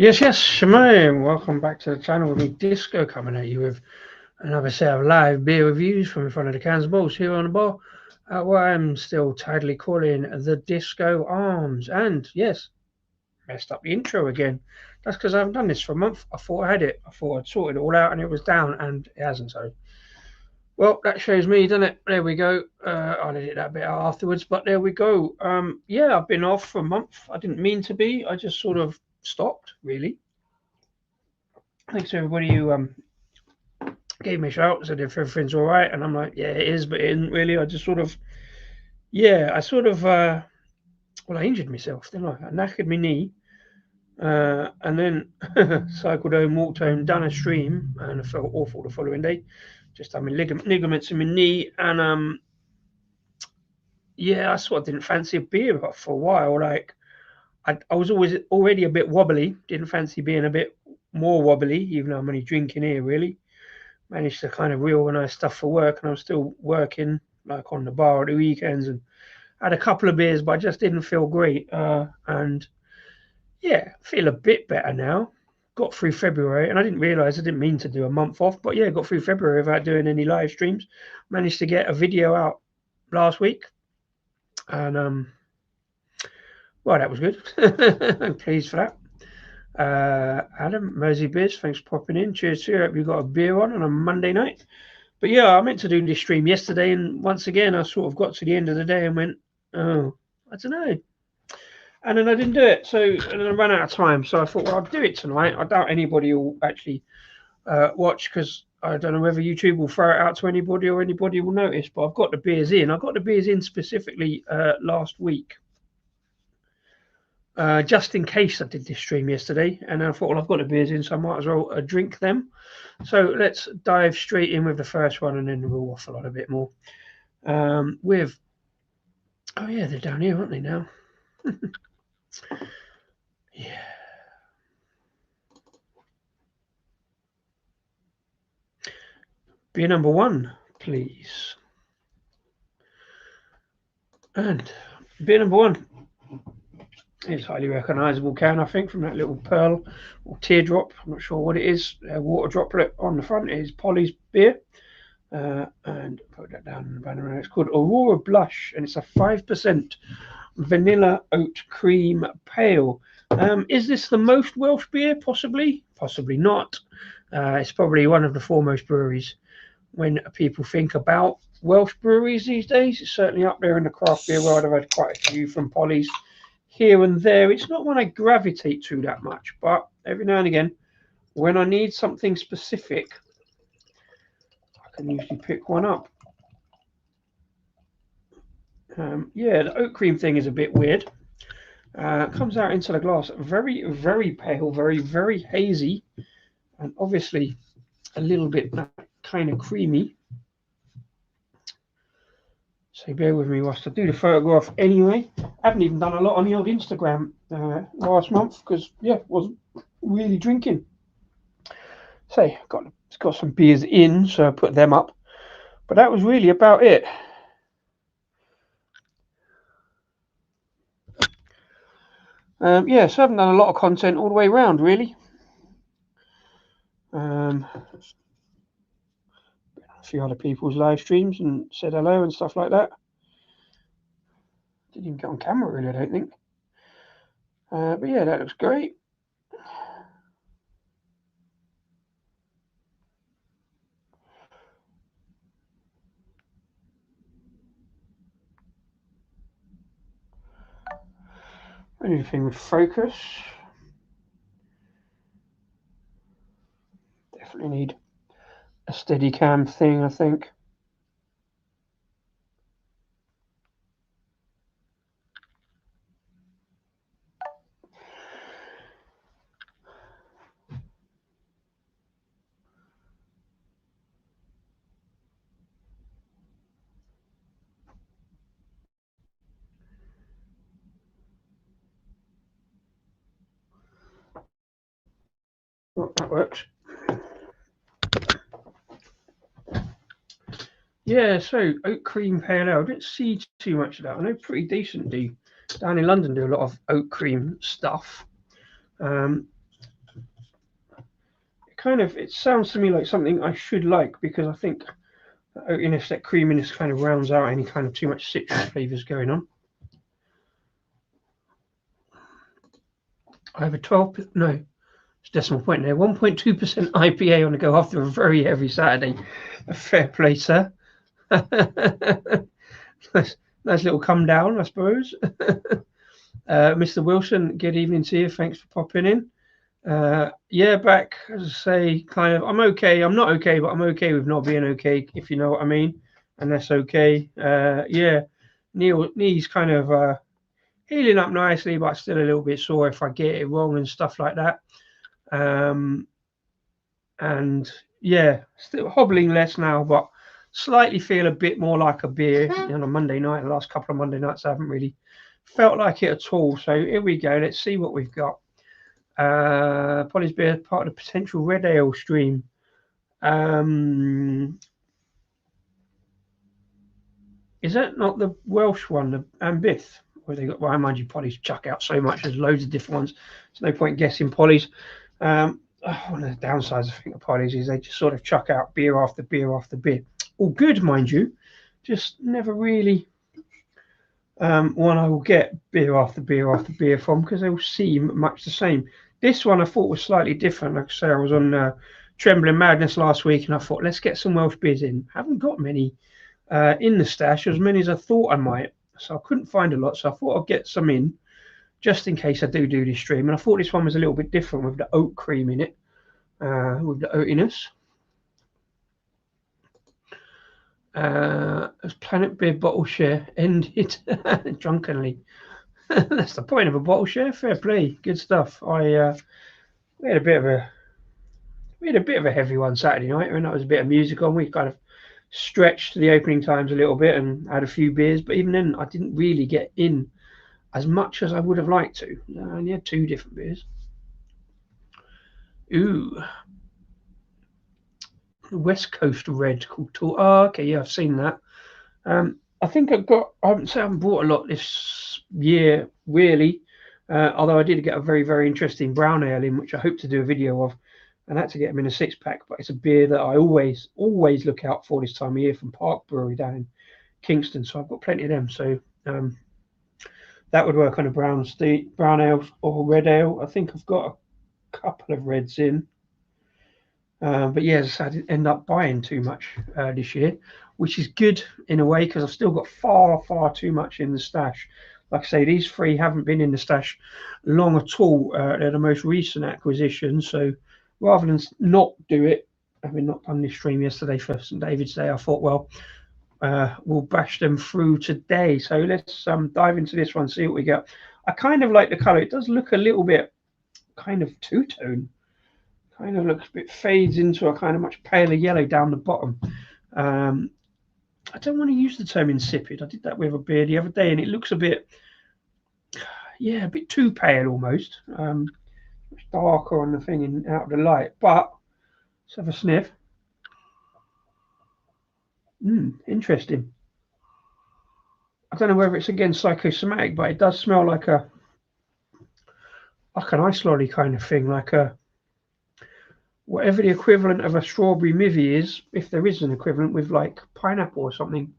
Yes, Shemaim. Welcome back to the channel with me, Disco, coming at you with another set of live beer reviews from in front of the cans and balls here on the bar. What I'm still tidily calling the Disco Arms. And yes, messed up the intro again. That's because I haven't done this for a month. I thought I had it. I thought I'd sorted it all out and it was down, and it hasn't. So, well, that shows me, doesn't it? There we go. I'll edit that bit out afterwards, but there we go. Yeah, I've been off for a month. I didn't mean to be. I just sort of stopped, really. Thanks to everybody who gave me a shout, said if everything's all right, and I'm like, yeah, it is, but it isn't really. I just sort of, well, I injured myself, didn't I? I knackered my knee, and then cycled home, walked home, done a stream, and I felt awful the following day. Just had my ligaments in my knee, and yeah, I sort of didn't fancy a beer for a while. Like, I was already a bit wobbly, didn't fancy being a bit more wobbly, even though I'm only drinking here, really. Managed to kind of reorganize stuff for work, and I was still working like on the bar at the weekends, and had a couple of beers, but I just didn't feel great. And yeah, feel a bit better now. Got through February, and I didn't realize, I didn't mean to do a month off, but yeah, got through February without doing any live streams. Managed to get a video out last week, and well, that was good. I'm pleased for that. Adam, Mersey Beers, thanks for popping in. Cheers to you. Hope you got a beer on a Monday night. But yeah, I meant to do this stream yesterday, and once again, I sort of got to the end of the day and went, oh, I don't know. And then I didn't do it. So, and then I ran out of time. So I thought, well, I'll do it tonight. I doubt anybody will actually watch, because I don't know whether YouTube will throw it out to anybody or anybody will notice. But I've got the beers in. I got the beers in specifically last week. Just in case I did this stream yesterday, and I thought, well, I've got the beers in, so I might as well drink them. So let's dive straight in with the first one, and then we'll waffle on a bit more. With, oh yeah, they're down here, aren't they now? Yeah. Beer number one, please. And beer number one. It's highly recognisable can, I think, from that little pearl or teardrop. I'm not sure what it is. Water droplet on the front is Pollys beer. And put that down in the banner. It's called Aurora Blush, and it's a 5% vanilla oat cream pale. Is this the most Welsh beer? Possibly. Possibly not. It's probably one of the foremost breweries when people think about Welsh breweries these days. It's certainly up there in the craft beer world. I've had quite a few from Pollys here and there. It's not one I gravitate to that much, but every now and again, when I need something specific, I can usually pick one up. Yeah, the oat cream thing is a bit weird. Comes out into the glass very, very pale, very, very hazy, and obviously a little bit kind of creamy. So bear with me whilst I do the photograph anyway. I haven't even done a lot on the old Instagram last month because, yeah, wasn't really drinking. So got some beers in, so I put them up. But that was really about it. Yeah, so I haven't done a lot of content all the way around, really. A few other people's live streams and said hello and stuff like that. Didn't even get on camera, really, I don't think. But yeah, that looks great. Anything with focus. Definitely need a steady cam thing, I think. Oh, that works. Yeah, so oat cream pale ale. I didn't see too much of that. I know pretty decent down in London do a lot of oat cream stuff. it sounds to me like something I should like, because I think that oatiness, that creaminess kind of rounds out any kind of too much citrus flavours going on. I have a 12, no, it's decimal point there, 1.2% IPA on the go after a very heavy Saturday. A fair play, sir. nice little come down, I suppose. Mr. Wilson, good evening to you. Thanks for popping in. Yeah, back, as I say, kind of, I'm okay. I'm not okay, but I'm okay with not being okay, if you know what I mean. And that's okay. Yeah, knee's kind of healing up nicely, but still a little bit sore if I get it wrong and stuff like that. And yeah, still hobbling less now, but slightly feel a bit more like a beer on a Monday night. The last couple of Monday nights I haven't really felt like it at all. So here we go. Let's see what we've got. Pollys beer, part of the potential red ale stream. Is that not the Welsh one, the ambeit? Where they got, well, I mind you, Pollys chuck out so much. There's loads of different ones. There's no point guessing Pollys. One of the downsides, I think, of Pollys is they just sort of chuck out beer after beer after beer. All good, mind you. Just never really one I will get beer after beer after beer from, because they all seem much the same. This one I thought was slightly different. Like I say, I was on Trembling Madness last week, and I thought, let's get some Welsh beers in. Haven't got many in the stash, as many as I thought I might. So I couldn't find a lot, so I thought I'd get some in, just in case I do this stream. And I thought this one was a little bit different with the oat cream in it, with the oatiness. As Planet Beer bottle share ended drunkenly. That's the point of a bottle share. Fair play, good stuff. We had a bit of a heavy one Saturday night, and that was a bit of music on. We kind of stretched the opening times a little bit and had a few beers, but even then I didn't really get in as much as I would have liked to. I only had 2 different beers. Ooh, West Coast Red called Tall. Oh, okay, yeah, I've seen that. I think I haven't bought a lot this year, really. Although I did get a very, very interesting brown ale in, which I hope to do a video of, and I had to get them in a 6-pack. But it's a beer that I always look out for this time of year, from Park Brewery down in Kingston. So I've got plenty of them. So that would work on a brown ale or red ale. I think I've got a couple of reds in. But yes, I didn't end up buying too much this year, which is good in a way, because I've still got far, far too much in the stash. Like I say, these 3 haven't been in the stash long at all. They're the most recent acquisition. So rather than not do it, having not done this stream yesterday for St. David's Day, I thought, well, we'll bash them through today. So let's dive into this one, see what we got. I kind of like the colour. It does look a little bit kind of two-tone. Kind of looks a bit, fades into a kind of much paler yellow down the bottom. I don't want to use the term insipid. I did that with a beer the other day, and it looks a bit, yeah, a bit too pale almost. Much darker on the thing and out of the light. But let's have a sniff. Interesting. I don't know whether it's again psychosomatic, but it does smell like an ice lolly kind of thing, like a, whatever the equivalent of a strawberry mivvy is, if there is an equivalent, with like pineapple or something.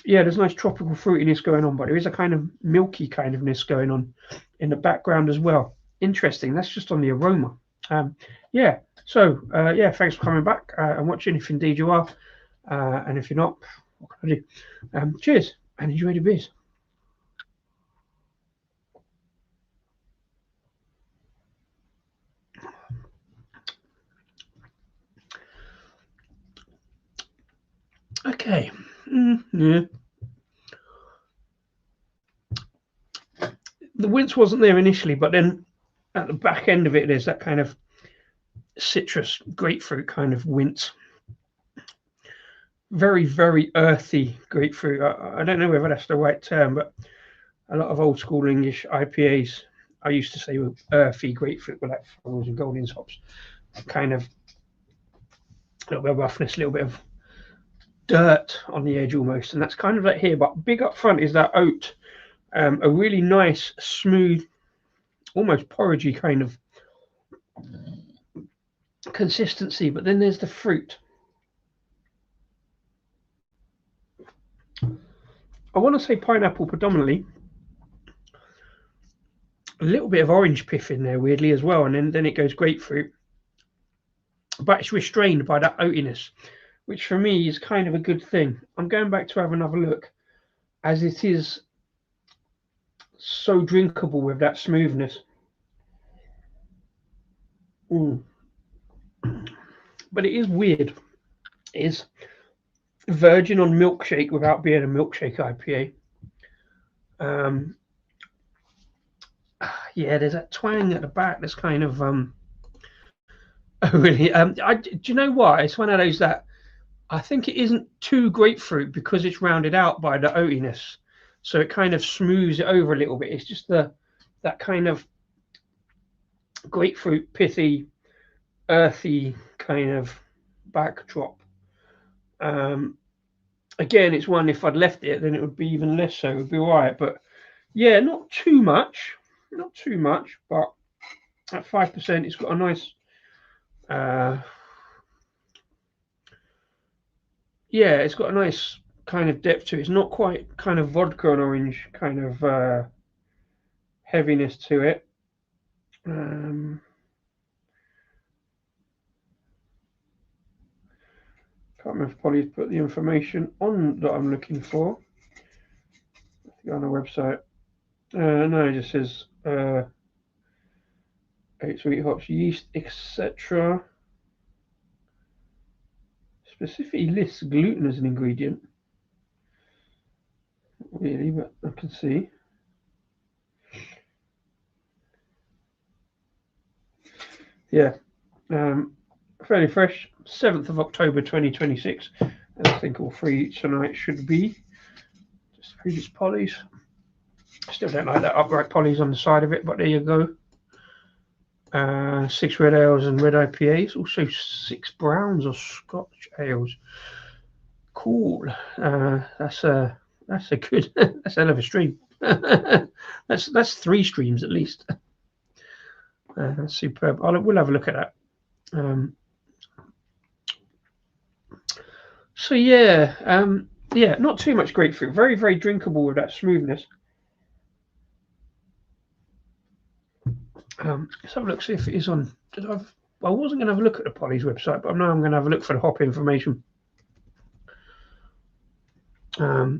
Yeah, there's nice tropical fruitiness going on, but there is a kind of milky kind ofness going on in the background as well. Interesting. That's just on the aroma. Yeah. So yeah, thanks for coming back and watching, if indeed you are. And if you're not, what can I do? Cheers and enjoy the beers. Okay. Yeah. The wince wasn't there initially, but then at the back end of it, there's that kind of citrus, grapefruit kind of wince. Very, very earthy grapefruit. I don't know whether that's the right term, but a lot of old school English IPAs, I used to say, were earthy grapefruit with like florals and golden hops. Kind of a little bit of roughness, a little bit of dirt on the edge almost, and that's kind of like here. But big up front is that oat, a really nice, smooth almost porridgey kind of consistency, but then there's the fruit. I want to say pineapple predominantly. A little bit of orange pith in there, weirdly, as well, and then it goes grapefruit. But it's restrained by that oatiness, which for me is kind of a good thing. I'm going back to have another look, as it is so drinkable with that smoothness. But it is weird. It is virgin on milkshake without being a milkshake IPA. Yeah, there's that twang at the back that's kind of really. Do you know what? It's one of those that I think it isn't too grapefruit because it's rounded out by the oatiness, so it kind of smooths it over a little bit. It's just that kind of grapefruit, pithy, earthy kind of backdrop. Again, it's one, if I'd left it, then it would be even less so. It would be all right, but yeah, not too much, but at 5%, it's got a nice. Yeah, it's got a nice kind of depth to it. It's not quite kind of vodka and orange kind of heaviness to it. Can't remember if Polly's put the information on that I'm looking for. I think on the website. No, it just says 8 sweet hops, yeast, etc. Specifically lists gluten as an ingredient. Not really, but I can see. Yeah, fairly fresh. 7th of October 2026. And I think all three tonight should be. Just previous Pollys. Still don't like that upright Pollys on the side of it, but there you go. 6 red ales and red IPAs. Also 6 browns or Scotch ales. Cool. That's a good. That's a hell of a stream. that's 3 streams at least. That's superb. We'll have a look at that. So yeah, yeah, not too much grapefruit. Very, very drinkable with that smoothness. Let's have a look, see if it is on. I wasn't going to have a look at the Pollys website, but now I'm going to have a look for the hop information. Yeah,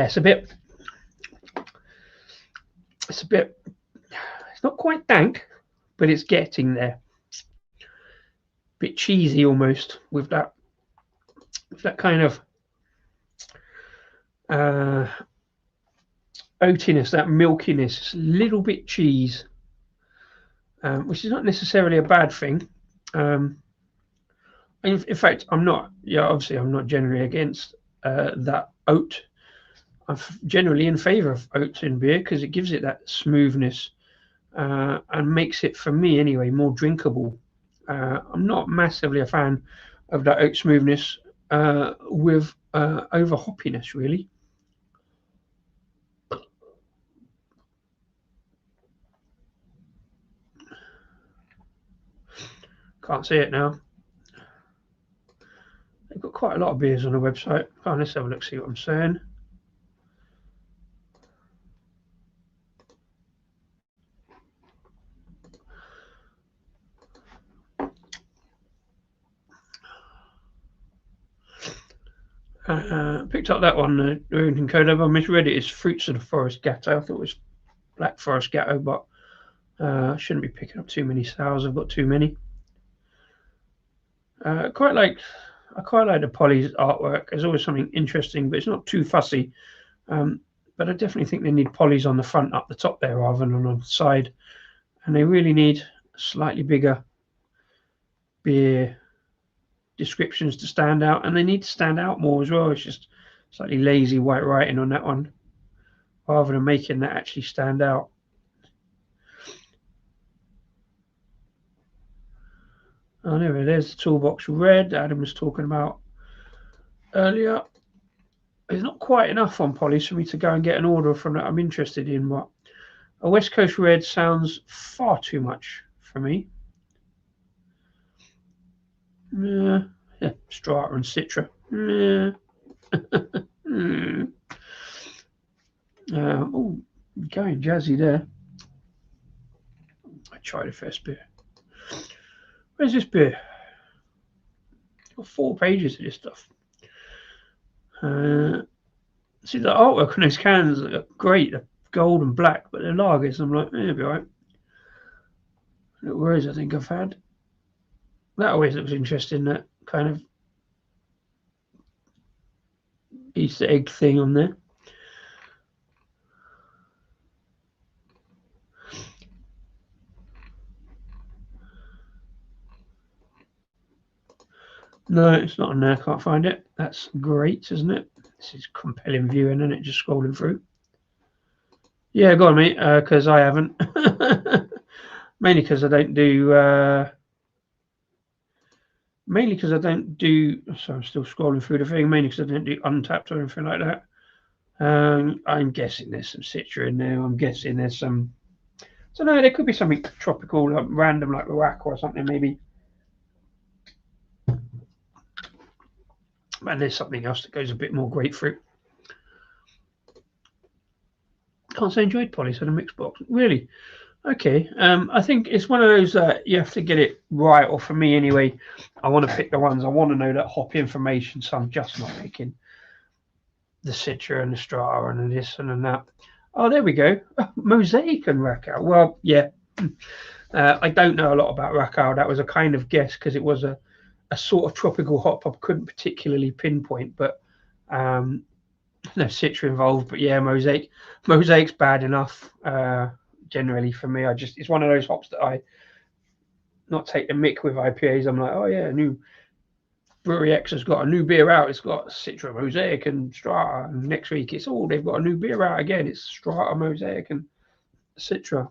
it's not quite dank, but it's getting there. Bit cheesy almost with that kind of oatiness, that milkiness, a little bit cheese, which is not necessarily a bad thing. In fact, I'm not. Yeah, obviously, I'm not generally against that oat. I'm generally in favour of oats in beer because it gives it that smoothness and makes it, for me anyway, more drinkable. I'm not massively a fan of that oat smoothness with over hoppiness, really. Can't see it now. They've got quite a lot of beers on the website. Oh, let's have a look, see what I'm saying. Picked up that one, Remington Code. I misread it as Fruits of the Forest Gatto. I thought it was Black Forest Gatto, but I shouldn't be picking up too many sours. I've got too many. I quite like the Pollys artwork. There's always something interesting, but it's not too fussy. But I definitely think they need Pollys on the front, up the top there, rather than on the side. And they really need slightly bigger beer descriptions to stand out, and they need to stand out more as well. It's just slightly lazy white writing on that one, rather than making that actually stand out. Oh, anyway, there's the toolbox red Adam was talking about earlier. There's not quite enough on Pollys for me to go and get an order from that I'm interested in, but A West Coast red sounds far too much for me. Yeah, Strata and Citra. Yeah. Oh, going jazzy there. I tried the first beer. Where's this beer? Got 4 pages of this stuff. See the artwork on those cans are great. They're gold and black, but they're lagers. I'm like, it'll be alright. Little rose I think I've had. That always looks interesting. That kind of Easter egg thing on there. No, it's not on there. Can't find it. That's great, isn't it? This is compelling viewing, isn't it? Just scrolling through. Yeah, go on, mate. Because I haven't. Mainly because I don't do. Mainly because I don't do. So I'm still scrolling through the thing. Mainly because I don't do Untapped or anything like that. I'm guessing there's some Citra in there. I'm guessing there's some. So no, there could be something tropical, like random, like Rasko or something, maybe. And there's something else that goes a bit more grapefruit. Can't say enjoyed Pollys in a mixed box. Really? Okay. I think it's one of those that you have to get it right, or for me anyway, I want to pick the ones I want to know that hop information, so I'm just not picking the Citra and the Strata and this and that. Oh, there we go. Mosaic and Rasko. Well, yeah. I don't know a lot about Rasko. That was a kind of guess because it was a sort of tropical hop I couldn't particularly pinpoint, but no Citra involved. But yeah, Mosaic's bad enough generally for me. It's one of those hops that I not take the mick with IPAs. I'm like, oh yeah, new Brewery X has got a new beer out. It's got Citra, Mosaic, and Strata. And next week they've got a new beer out again. It's Strata, Mosaic, and Citra.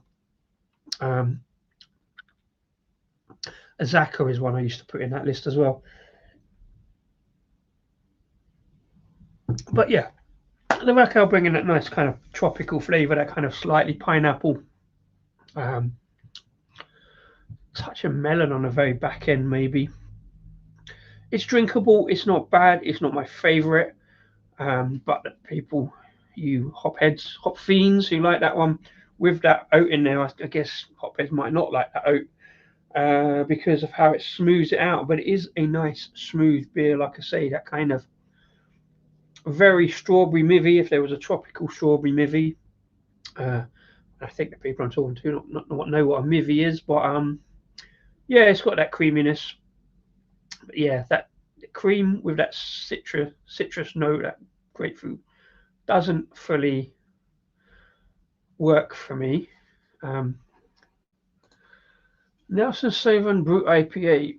Azaka is one I used to put in that list as well. But yeah, the Rasko bringing that nice kind of tropical flavour, that kind of slightly pineapple, touch of melon on the very back end maybe. It's drinkable. It's not bad. It's not my favourite. But the people, you hopheads, hop fiends who like that one with that oat in there, I guess hopheads might not like that oat because of how it smooths it out. But it is a nice smooth beer, like I say, that kind of very strawberry mivvy. If there was a tropical strawberry mivvy, I think the people I'm talking to not know what a mivvy is, but yeah, it's got that creaminess. But yeah, that cream with that citrus note, that grapefruit, doesn't fully work for me. Nelson Sauvin Brut IPA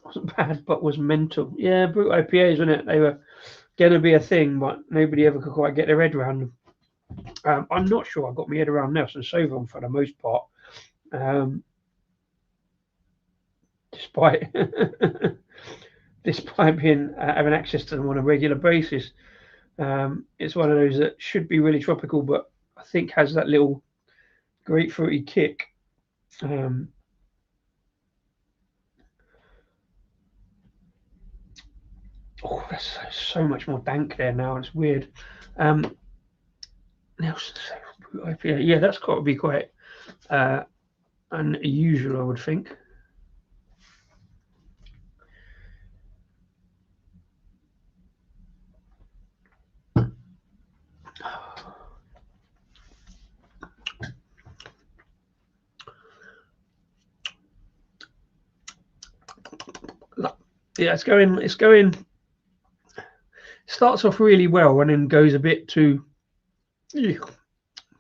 wasn't bad, but was mental. Yeah, Brut IPAs, wasn't it? They were going to be a thing, but nobody ever could quite get their head around them. I'm not sure I got my head around Nelson Sauvin for the most part, despite despite being having access to them on a regular basis. It's one of those that should be really tropical, but I think has that little grapefruity kick. Oh, that's so much more dank there now. It's weird. Nelson IPA, yeah, that's got to be quite unusual, I would think. Yeah, it's going. Starts off really well and then goes a bit too,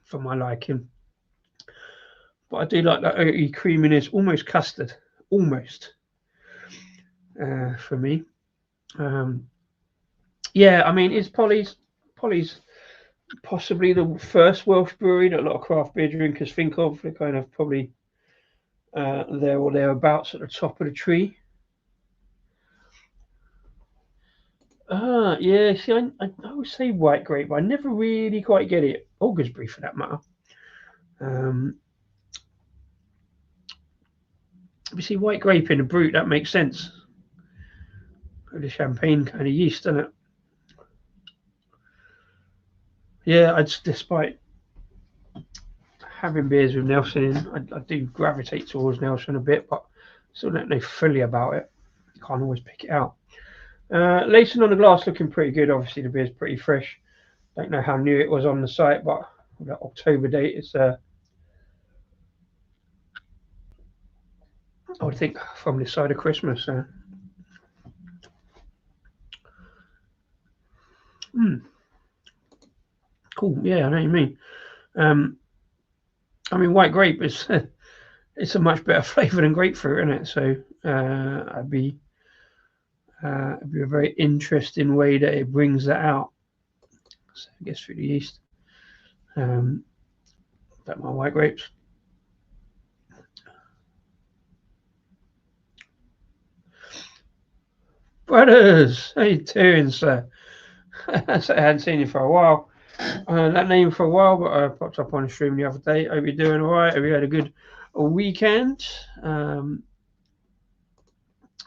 for my liking. But I do like that oaty creaminess, almost custard, almost for me. Yeah, I mean, is Pollys possibly the first Welsh brewery that a lot of craft beer drinkers think of? They're kind of probably there or thereabouts at the top of the tree. Yeah, see, I always say white grape, but I never really quite get it. Or gooseberry for that matter. We see white grape in a brute, that makes sense. The champagne kind of yeast, doesn't it? Yeah, despite having beers with Nelson in, I do gravitate towards Nelson a bit, but still don't know fully about it. Can't always pick it out. Lacing on the glass looking pretty good. Obviously, the beer's pretty fresh. Don't know how new it was on the site, but that October date is, I would think, from this side of Christmas. Cool. Yeah, I know what you mean. I mean, white grape is it's a much better flavour than grapefruit, isn't it? So it'd be a very interesting way that it brings that out. So I guess through the yeast. Don't mind white grapes. Brothers, how you doing, sir? I hadn't seen you for a while. That name for a while, but I popped up on the stream the other day. Hope you're doing all right. Hope you had a good weekend. Hello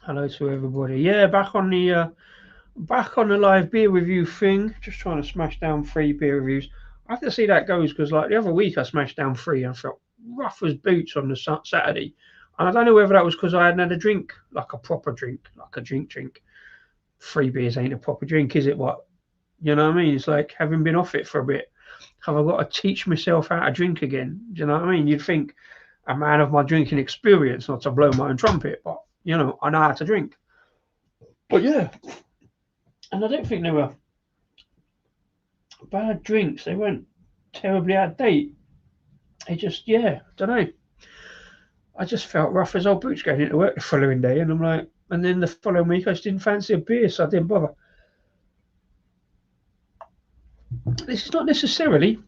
to everybody. Yeah, back on the live beer review thing. Just trying to smash down 3 beer reviews. I have to see how that goes because, like, the other week I smashed down 3 and I felt rough as boots on the Saturday. And I don't know whether that was because I hadn't had a drink, like a proper drink, like a drink. 3 beers ain't a proper drink, is it? What? You know what I mean? It's like having been off it for a bit. Have I got to teach myself how to drink again? Do you know what I mean? You'd think a man of my drinking experience, not to blow my own trumpet, but, you know, I know how to drink. But yeah, and I don't think they were bad drinks. They weren't terribly out of date. It just, yeah, don't know. I just felt rough as old boots going into work the following day, and I'm like, and then the following week I just didn't fancy a beer, so I didn't bother. This is not necessarily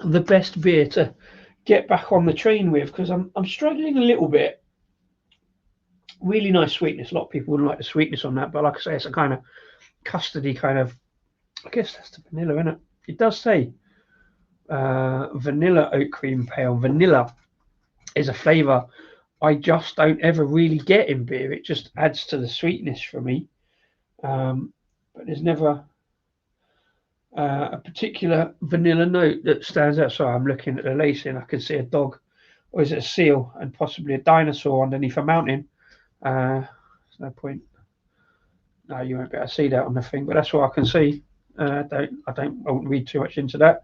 the best beer to get back on the train with because I'm struggling a little bit. Really nice sweetness. A lot of people wouldn't like the sweetness on that, but like I say, it's a kind of custardy kind of. I guess that's the vanilla, isn't it? It does say vanilla oat cream pale. Vanilla is a flavour I just don't ever really get in beer. It just adds to the sweetness for me. But there's never a particular vanilla note that stands out. So I'm looking at the lacing. I can see a dog, or is it a seal, and possibly a dinosaur underneath a mountain. There's no point. No, you won't be able to see that on the thing, but that's what I can see. I won't read too much into that.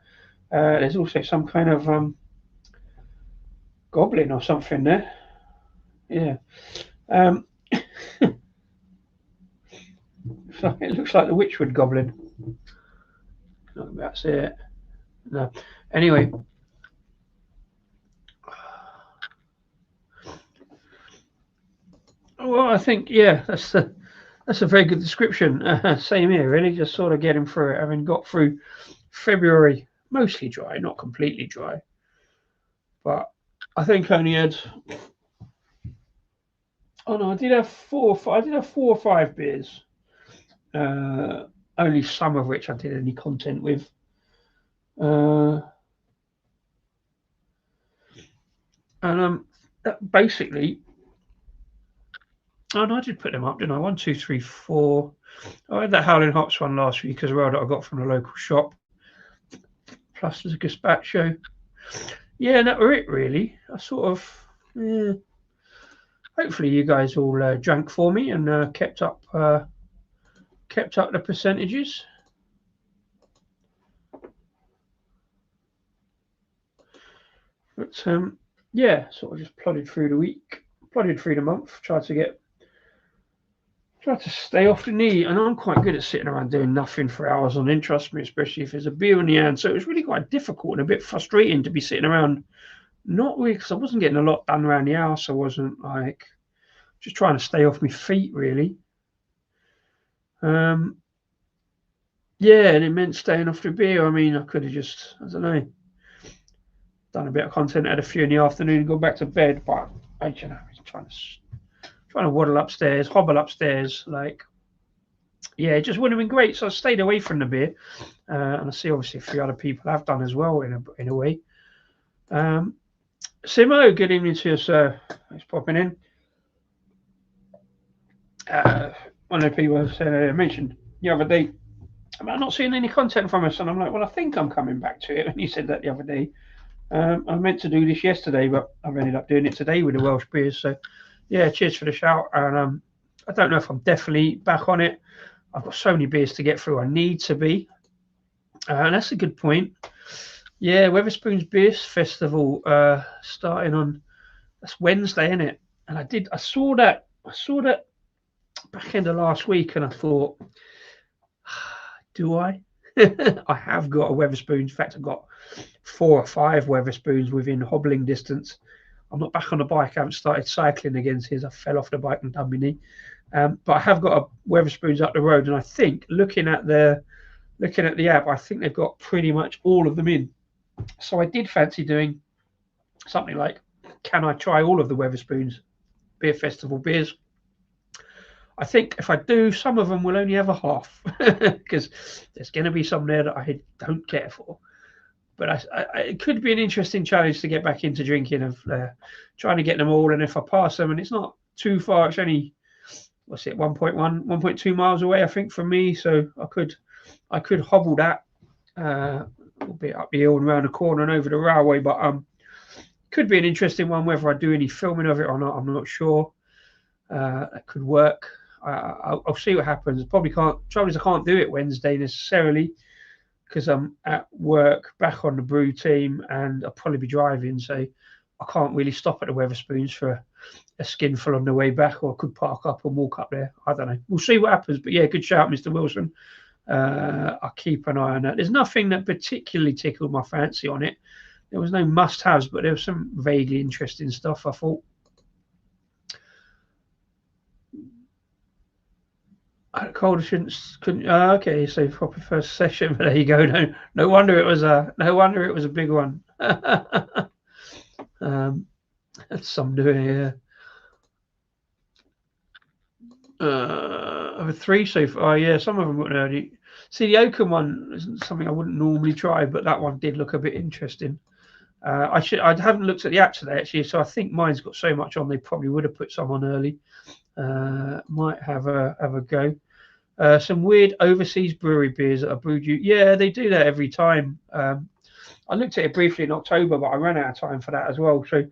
There's also some kind of goblin or something there. Yeah. So it looks like the Witchwood goblin. Not about to see it. No. Anyway. Well, I think, yeah, that's a very good description. Same here, really. Just sort of getting through it, having got through February, mostly dry, not completely dry, but I think I only had. Oh no, I did have 4 or 5 beers. Only some of which I did any content with. And basically, oh no, I did put them up, didn't I? 1, 2, 3, 4. I had that Howling Hops one last week as well that I got from the local shop. Plus there's a gazpacho. Yeah, and that were it really. I sort of, yeah. Hopefully you guys all drank for me and kept up the percentages. But yeah, sort of just plodded through the week, plodded through the month, tried to stay off the knee, and I'm quite good at sitting around doing nothing for hours on end, trust me, especially if there's a beer in the hand. So it was really quite difficult and a bit frustrating to be sitting around, not really, because I wasn't getting a lot done around the house. I wasn't like just trying to stay off my feet, really. Yeah, and it meant staying off the beer. I mean, I could have just, I don't know, done a bit of content, had a few in the afternoon, and go back to bed. But I, you know, trying to waddle upstairs, hobble upstairs, like, yeah, it just wouldn't have been great. So I stayed away from the beer, and I see obviously a few other people have done as well in a way. Simo, good evening to you, sir. Thanks for popping in. One of the people mentioned the other day, I'm not seeing any content from us, and I'm like, well, I think I'm coming back to it. And you said that the other day. I meant to do this yesterday, but I've ended up doing it today with the Welsh beers. So, yeah, cheers for the shout. And I don't know if I'm definitely back on it. I've got so many beers to get through. I need to be. And that's a good point. Yeah, Wetherspoons Beers Festival starting on that's Wednesday, isn't it? And I saw that back end of last week, and I thought, do I? I have got a Wetherspoons. In fact, I've got 4 or 5 Wetherspoons within hobbling distance. I'm not back on the bike. I haven't started cycling again since I fell off the bike and done my knee. But I have got a Wetherspoons up the road, and I think looking at the app, I think they've got pretty much all of them in. So I did fancy doing something like, can I try all of the Wetherspoons Beer Festival beers? I think if I do, some of them will only have a half because there's going to be some there that I don't care for. But it could be an interesting challenge to get back into drinking of trying to get them all. And if I pass them, and it's not too far, it's only 1.2 miles away, I think, from me. So I could hobble that a bit up the hill and around the corner and over the railway. But could be an interesting one. Whether I do any filming of it or not, I'm not sure. That could work. I'll see what happens. Probably can't. Trouble is, I can't do it Wednesday necessarily because I'm at work, back on the brew team, and I'll probably be driving, so I can't really stop at the Wetherspoons for a skinful on the way back, or I could park up and walk up there. I don't know. We'll see what happens. But yeah, good shout, Mr. Wilson. I'll keep an eye on that. There's nothing that particularly tickled my fancy on it. There was no must-haves, but there was some vaguely interesting stuff, I thought. Calder couldn't. Okay, so proper first session. But there you go. No wonder it was a big one. That's some doing here. Over 3 so far. Yeah, some of them got early. See, the Oakham one isn't something I wouldn't normally try, but that one did look a bit interesting. I haven't looked at the app today actually, so I think mine's got so much on they probably would have put some on early. Might have a go. Some weird overseas brewery beers that are brewed. Yeah, they do that every time. I looked at it briefly in October, but I ran out of time for that as well. So,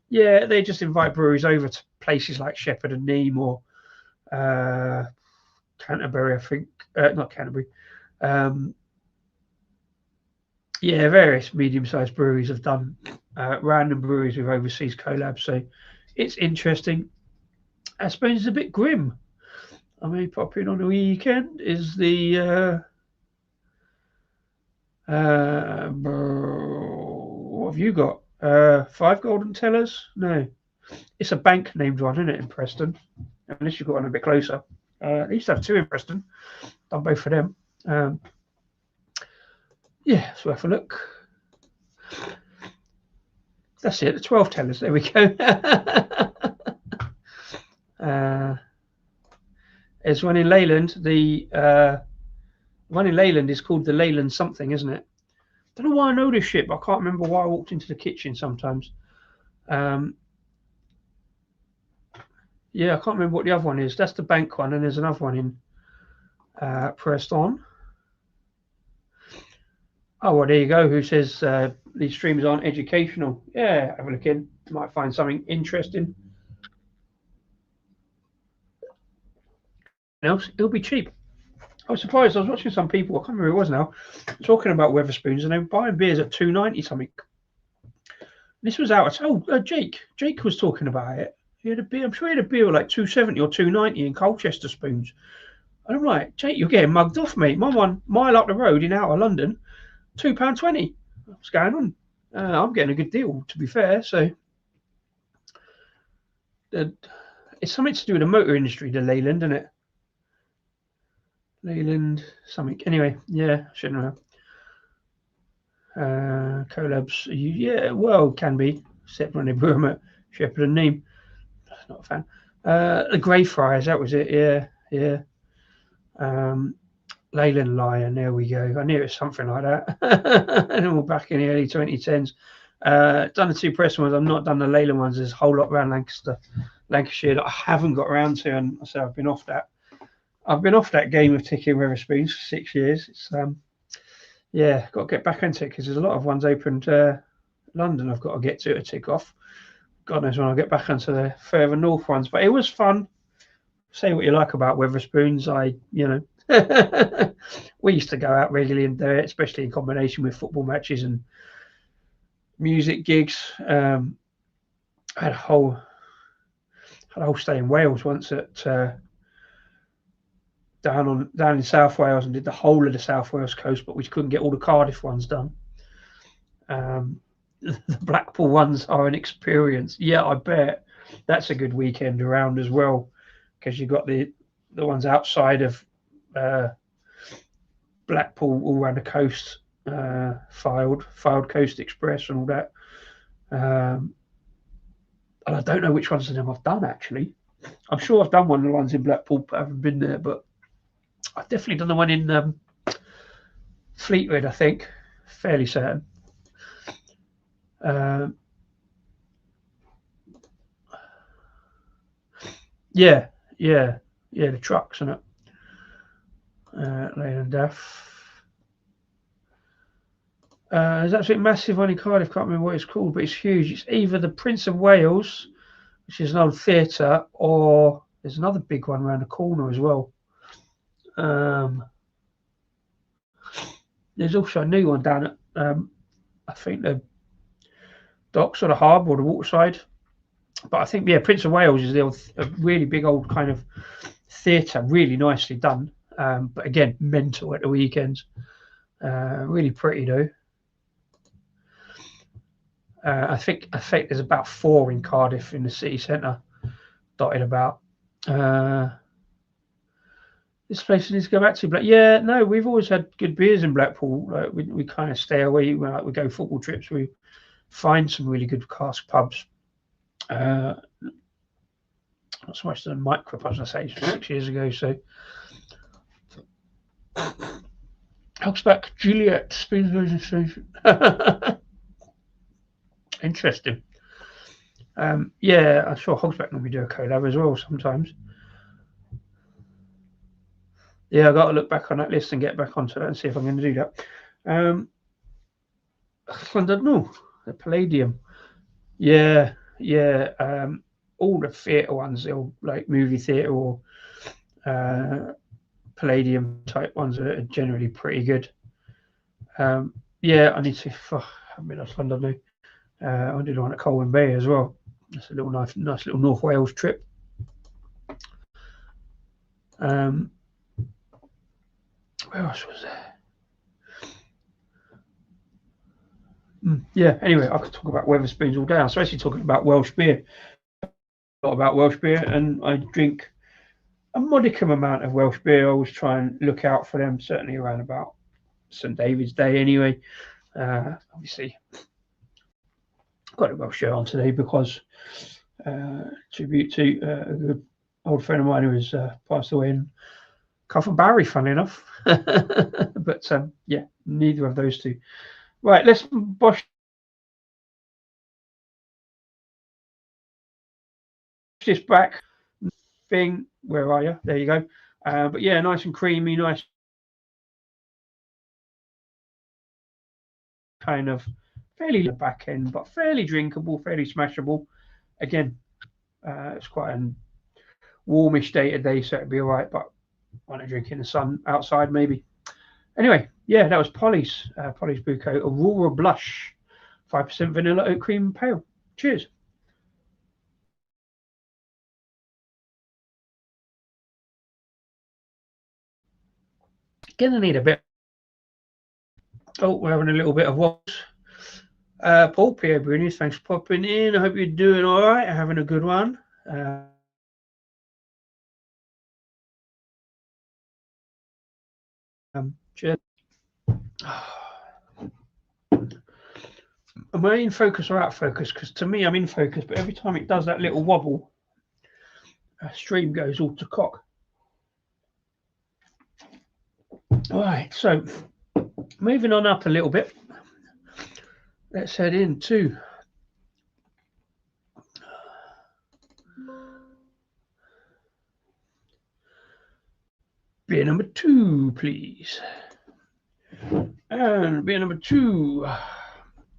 yeah, they just invite breweries over to places like Shepherd and Neame or Canterbury, I think. Not Canterbury. Yeah, various medium-sized breweries have done random breweries with overseas collabs. So, it's interesting. I suppose it's a bit grim. I may pop in on the weekend. Is the what have you got? 5 golden tellers? No, it's a bank named one, isn't it, in Preston? Unless you've got one a bit closer. They used to have 2 in Preston. Done both for them. Yeah, it's worth a look. That's it. The 12 tellers. There we go. There's one in Leyland. The one in Leyland is called the Leyland something, isn't it? Don't know why I know this shit, but I can't remember why I walked into the kitchen sometimes. Yeah, I can't remember what the other one is. That's the bank one, and there's another one in Preston. Oh, well, there you go. Who says these streams aren't educational? Yeah, have a look in. You might find something interesting. Else, it'll be cheap. I was surprised. I was watching some people, I can't remember who it was now, talking about Wetherspoons, and they were buying beers at £2.90 something. This was out. Jake. Jake was talking about it. He had a beer. I'm sure he had a beer like £2.70 or £2.90 in Colchester spoons. And I'm like, Jake, you're getting mugged off, mate. My one mile up the road in outer London, £2.20. What's going on? I'm getting a good deal, to be fair. So it's something to do with the motor industry, the Leyland, isn't it? Leyland something. Anyway, yeah, shouldn't know. Collabs, yeah, well, can be, except when they brew them at Shepherd and Neame. Not a fan. The Greyfriars, that was it. Yeah. Leyland Lion, there we go. I knew it was something like that. And all back in the early 2010s. Done the 2 Preston ones. I've not done the Leyland ones. There's a whole lot around Lancashire that I haven't got around to, and so I've been off that. I've been off that game of ticking Wetherspoons for 6 years. It's yeah, got to get back into it because there's a lot of ones opened. London, I've got to get to tick off. God knows when I'll get back onto the further north ones. But it was fun. Say what you like about Wetherspoons. We used to go out regularly and do it, especially in combination with football matches and music gigs. I had a whole stay in Wales once at down in South Wales, and did the whole of the South Wales coast, but we couldn't get all the Cardiff ones done. The Blackpool ones are an experience. Yeah, I bet that's a good weekend around as well, because you've got the ones outside of Blackpool all around the coast, Fylde Coast Express and all that. And I don't know which ones of them I've done actually. I'm sure I've done one of the ones in Blackpool, but I haven't been there. But I've definitely done the one in Fleetwood, I think. Fairly certain. Yeah, the trucks and it. Leyland Duff. There's absolutely massive one in Cardiff. Can't remember what it's called, but it's huge. It's either the Prince of Wales, which is an old theatre, or there's another big one around the corner as well. There's also a new one down at I think the docks or the harbour or the waterside. But I think Prince of Wales is a really big old kind of theatre, really nicely done. But again, mental at the weekends. Really pretty though. I think there's about 4 in Cardiff in the city centre, dotted about. This place needs to go back to. But yeah, no, we've always had good beers in Blackpool. Like we kind of stay away when we go football trips. We find some really good cask pubs. Not so much the micro pubs, I say 6 years ago. So Hogsback Juliet Spoonsville Station. Interesting. Yeah, I'm sure Hogsback normally do a collab as well sometimes. Yeah, I got to look back on that list and get back onto that and see if I'm going to do that. I don't know. The Palladium. Yeah. All the theatre ones, they're like movie theatre or Palladium type ones are generally pretty good. Yeah, I need to. I haven't been to London now. I did one at Colwyn Bay as well. That's a little nice little North Wales trip. Where else was there? Yeah. Anyway, I could talk about Wetherspoons all day. I'm especially talking about Welsh beer. A lot about Welsh beer, and I drink a modicum amount of Welsh beer. I always try and look out for them. Certainly around about St. David's Day, anyway. Obviously, I've got a Welsh shirt on today because tribute to a good old friend of mine who has passed away in Coffin Barry, funny enough. But yeah, neither of those two. Right, let's bosh this back thing. Where are you? There you go. But yeah, nice and creamy, nice kind of fairly back end, but fairly drinkable, fairly smashable. Again, it's quite a warmish day today, so it'd be all right. But I want to drink in the sun outside, maybe. Anyway, yeah, that was Pollys Brew Co. Aurora Blush, 5% vanilla oat cream pale. Cheers. Gonna need a bit. Oh, we're having a little bit of what? Paul Pierre Brunies, thanks for popping in. I hope you're doing all right, having a good one. Cheers. Am I in focus or out of focus? Because to me, I'm in focus, but every time it does that little wobble, a stream goes all to cock. All right, so moving on up a little bit. let's head into beer number 2, please. And beer number 2,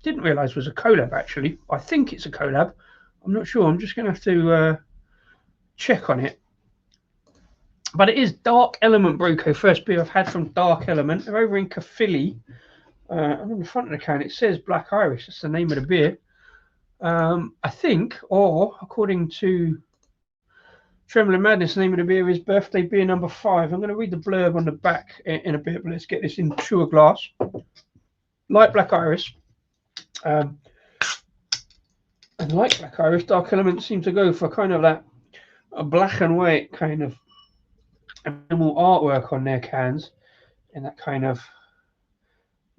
didn't realise was a collab actually. I think it's a collab. I'm not sure. I'm just going to have to check on it. But it is Dark Element Brew Co. First beer I've had from Dark Element. They're over in Caerphilly. And on the front of the can it says Black Irish. That's the name of the beer. I think, or according to Trembling Madness, the name of the beer is Birthday Beer number 5. I'm going to read the blurb on the back in a bit, but let's get this into a glass. Like Black Irish, and like Black Irish, Dark Element seem to go for kind of that a black and white kind of minimal artwork on their cans in that kind of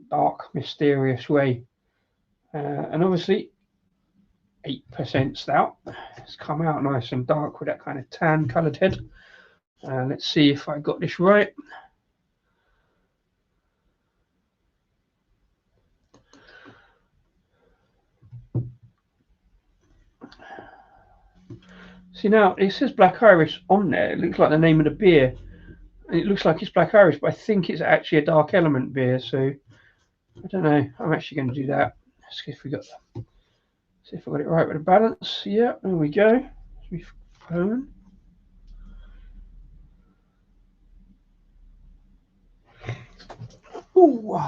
dark, mysterious way. And obviously, 8% stout. It's come out nice and dark with that kind of tan coloured head. Let's see if I got this right. See now, it says Black Irish on there. It looks like the name of the beer. And it looks like it's Black Irish, but I think it's actually a Dark Element beer. So I don't know. I'm actually going to do that. Let's see if we got that. See if I got it right with the balance. Yeah, there we go. Phone. Ooh.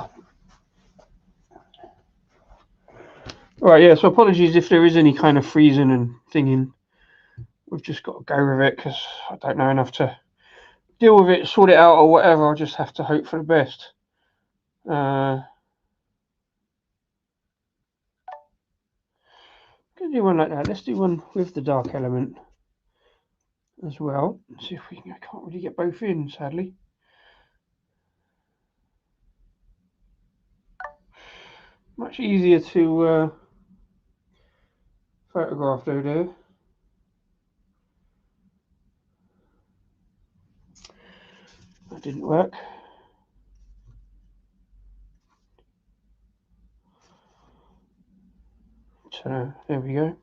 Right, yeah, so apologies if there is any kind of freezing and thinking. We've just got to go with it because I don't know enough to deal with it, sort it out or whatever. I'll just have to hope for the best. Gonna do one like that. Let's do one with the Dark Element as well. Let's see if we can. I can't really get both in, sadly. Much easier to photograph though there. That didn't work. So there we go.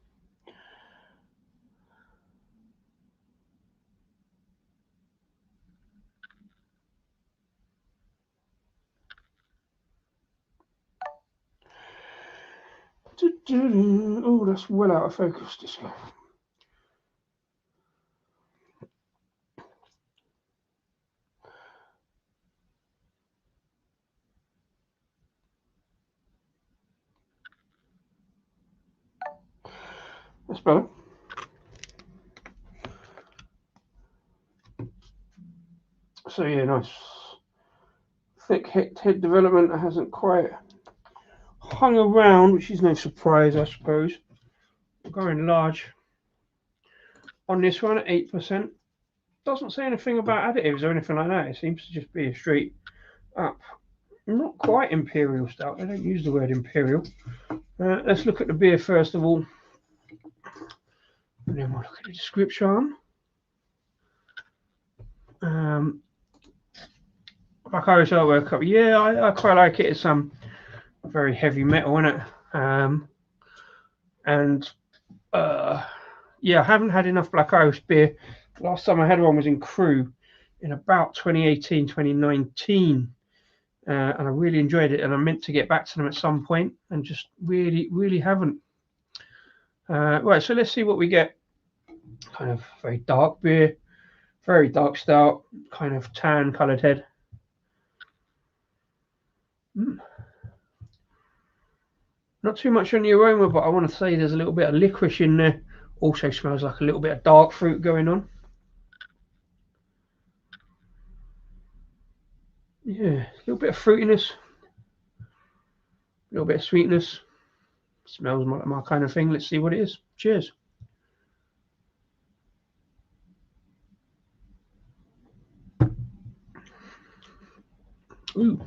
Oh, that's well out of focus, this guy. That's better. So yeah, nice. Thick head development hasn't quite hung around, which is no surprise, I suppose. We're going large on this one at 8%. Doesn't say anything about additives or anything like that. It seems to just be a straight up, not quite imperial stout. They don't use the word imperial. Let's look at the beer first of all, and then we'll look at the description. Black Irish artwork cup. Yeah, I quite like it. It's some very heavy metal in it. Yeah, I haven't had enough Black Irish beer. Last time I had one was in Crew in about 2018, 2019. And I really enjoyed it, and I meant to get back to them at some point, and just really haven't. Right, so let's see what we get. Kind of very dark beer, very dark stout, kind of tan coloured head. Not too much on the aroma, but I want to say there's a little bit of licorice in there. Also smells like a little bit of dark fruit going on. Yeah, a little bit of fruitiness, a little bit of sweetness. Smells like my kind of thing. Let's see what it is. Cheers. Ooh,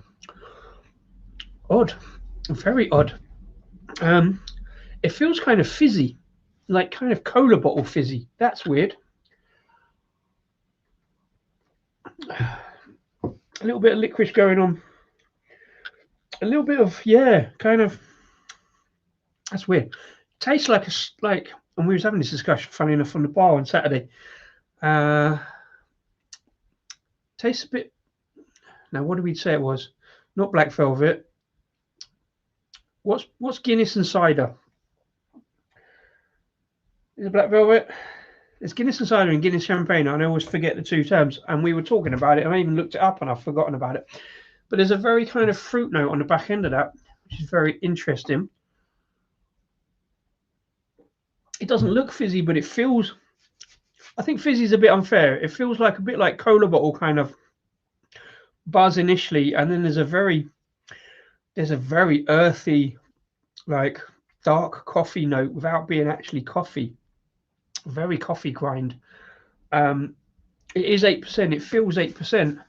odd, very odd. It feels kind of fizzy, like kind of cola bottle fizzy. That's weird. A little bit of licorice going on. A little bit of, yeah, kind of That's weird. Tastes like, and we was having this discussion, funny enough, on the bar on Saturday. Tastes a bit. Now, what did we say it was? Not black velvet. What's Guinness and cider? Is it black velvet? It's Guinness and cider and Guinness champagne. I always forget the two terms. And we were talking about it. And I even looked it up and I've forgotten about it. But there's a very kind of fruit note on the back end of that, which is very interesting. It doesn't look fizzy, but it feels. I think fizzy is a bit unfair. It feels like a bit like cola bottle kind of buzz initially, and then there's a very earthy, like dark coffee note without being actually coffee. Very coffee grind. It is 8%. It feels 8%.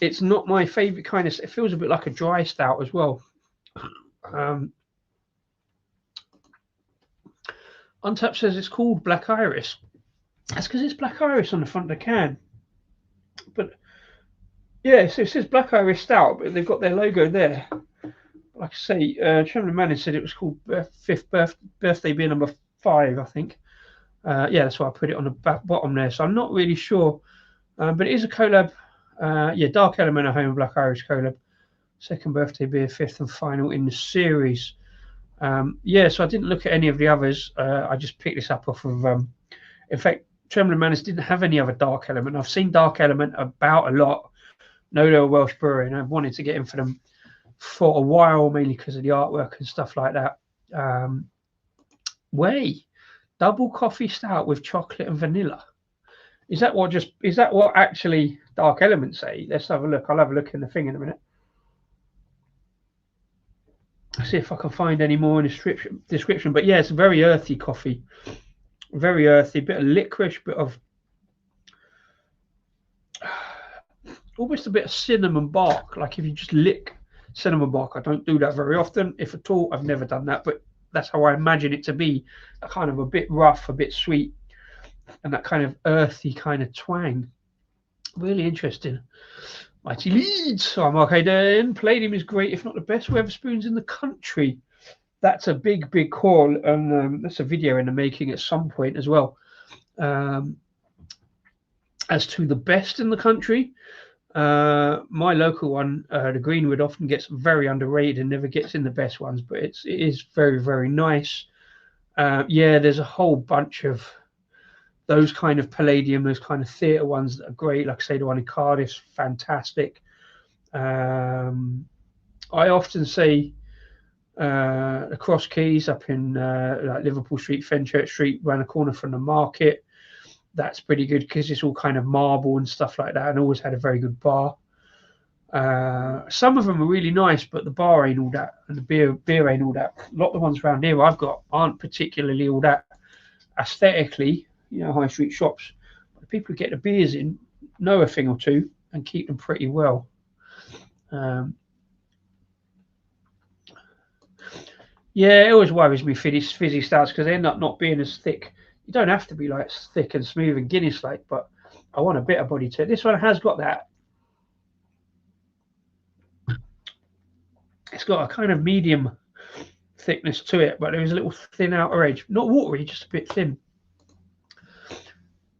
It's not my favorite kind of. It feels a bit like a dry stout as well. Untapped says it's called Black Iris. That's because it's Black Iris on the front of the can. But yeah, so it says Black Iris Stout, but they've got their logo there. Like I say, Chairman Manning said it was called fifth birthday beer number 5, I think. Yeah, that's why I put it on the bottom there. So I'm not really sure, but it is a collab. Yeah, Dark Element at Home Black Irish collab. Second birthday beer, 5th and final in the series. Yeah, so I didn't look at any of the others. I just picked this up off of. In fact, Trembling Manners didn't have any other Dark Element. I've seen Dark Element about a lot. Know they're a Welsh brewery, and I've wanted to get in for them for a while, mainly because of the artwork and stuff like that. Double coffee stout with chocolate and vanilla. Is that what actually Dark Element say? Let's have a look. I'll have a look in the thing in a minute. See if I can find any more in the description. But yeah, it's a very earthy coffee. Very earthy, bit of licorice, bit of almost a bit of cinnamon bark. Like if you just lick cinnamon bark. I don't do that very often, if at all. I've never done that, but that's how I imagine it to be. A kind of a bit rough, a bit sweet, and that kind of earthy kind of twang. Really interesting. Mighty Leeds. I'm okay then. Palladium is great, if not the best Wetherspoons in the country. That's a big call, and that's a video in the making at some point as well. As to the best in the country, my local one, the Greenwood, often gets very underrated and never gets in the best ones, but it is very nice. Yeah, there's a whole bunch of those kind of Palladium, those kind of theatre ones that are great. Like I say, the one in Cardiff's fantastic. I often say the Cross Keys up in like Liverpool Street, Fenchurch Street, around the corner from the market. That's pretty good because it's all kind of marble and stuff like that, and always had a very good bar. Some of them are really nice, but the bar ain't all that, and the beer ain't all that. A lot of the ones around here I've got aren't particularly all that aesthetically, high street shops. But the people who get the beers in know a thing or two and keep them pretty well. Yeah, it always worries me fizzy stouts because they end up not being as thick. You don't have to be like thick and smooth and Guinness like, but I want a bit of body to it. This one has got that. It's got a kind of medium thickness to it, but there is a little thin outer edge. Not watery, just a bit thin.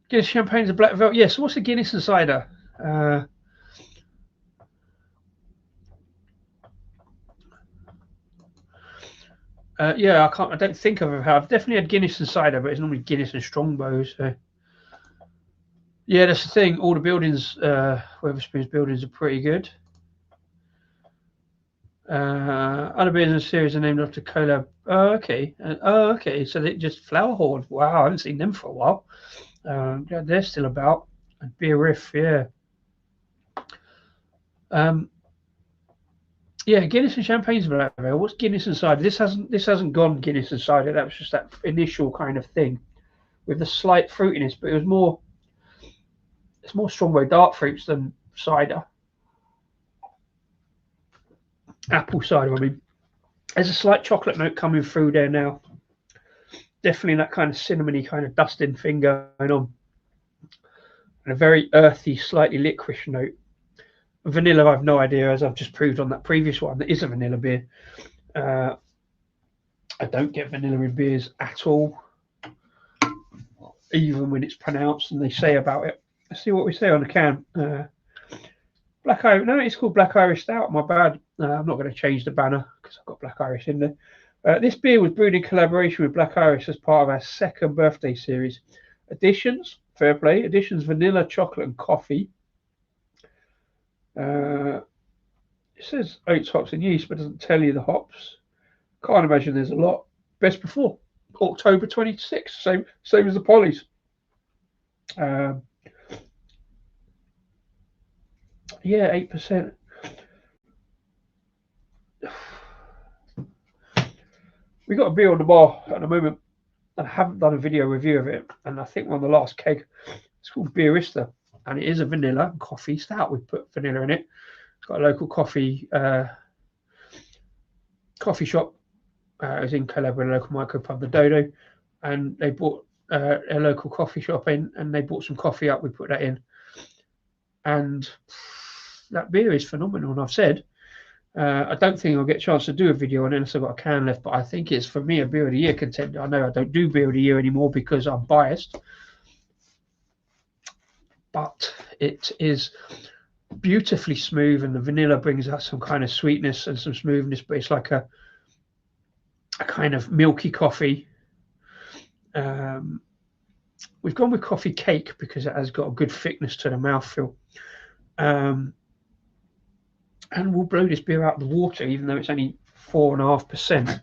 Guinness champagne's a black velvet. Yeah, so what's the Guinness and cider? Yeah, I don't think I've definitely had Guinness and cider, but it's normally Guinness and Strongbow. So yeah, that's the thing. All the buildings, Wetherspoons buildings, are pretty good. Other beers in the series are named after collab. Oh, okay. Okay. So they just Flowerhorn. Wow, I haven't seen them for a while. Yeah, they're still about. And Beer Riff, yeah. Yeah, Guinness and champagne's black ale. What's Guinness and cider? This hasn't gone Guinness and cider. That was just that initial kind of thing with the slight fruitiness, but it's more Strongbow dark fruits than cider. Apple cider, I mean. There's a slight chocolate note coming through there now. Definitely that kind of cinnamony kind of dusting thing going on. And a very earthy, slightly licorice note. Vanilla, I've no idea, as I've just proved on that previous one. That is a vanilla beer. I don't get vanilla in beers at all, even when it's pronounced and they say about it. Let's see what we say on the can. Black Irish. No, it's called Black Irish Stout. My bad. I'm not going to change the banner because I've got Black Irish in there. This beer was brewed in collaboration with Black Irish as part of our second birthday series. Additions, fair play. Additions: vanilla, chocolate, and coffee. It says oats, hops, and yeast, but doesn't tell you the hops. Can't imagine there's a lot. Best before October 26th. Same as the Pollys. Yeah, 8%. We got a beer on the bar at the moment. I haven't done a video review of it, and I think we're on the last keg. It's called Beerista, and it is a vanilla coffee stout. We put vanilla in it. It's got a local coffee shop. It was in collab with a local micropub, the Dodo, and they bought a local coffee shop in, and they bought some coffee up. We put that in, and that beer is phenomenal. And I've said I don't think I'll get a chance to do a video on it unless I've got a can left, but I think it's, for me, a beer of the year contender. I know I don't do beer of the year anymore because I'm biased, but it is beautifully smooth, and the vanilla brings out some kind of sweetness and some smoothness, but it's like a kind of milky coffee. We've gone with coffee cake because it has got a good thickness to the mouthfeel. And we'll blow this beer out of the water, even though it's only 4.5%.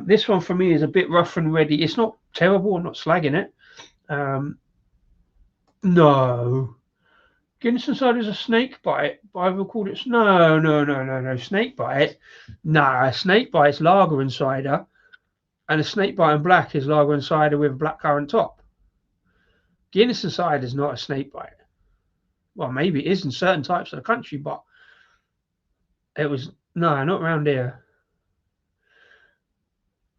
This one for me is a bit rough and ready. It's not terrible. I'm not slagging it. No. Guinness and cider is a snake bite, but I will call it no. Snake bite. Nah, snake bite's lager and cider, and a snake bite and black is lager and cider with a blackcurrant top. Guinness and cider is not a snake bite. Well, maybe it is in certain types of the country, but it was not around here.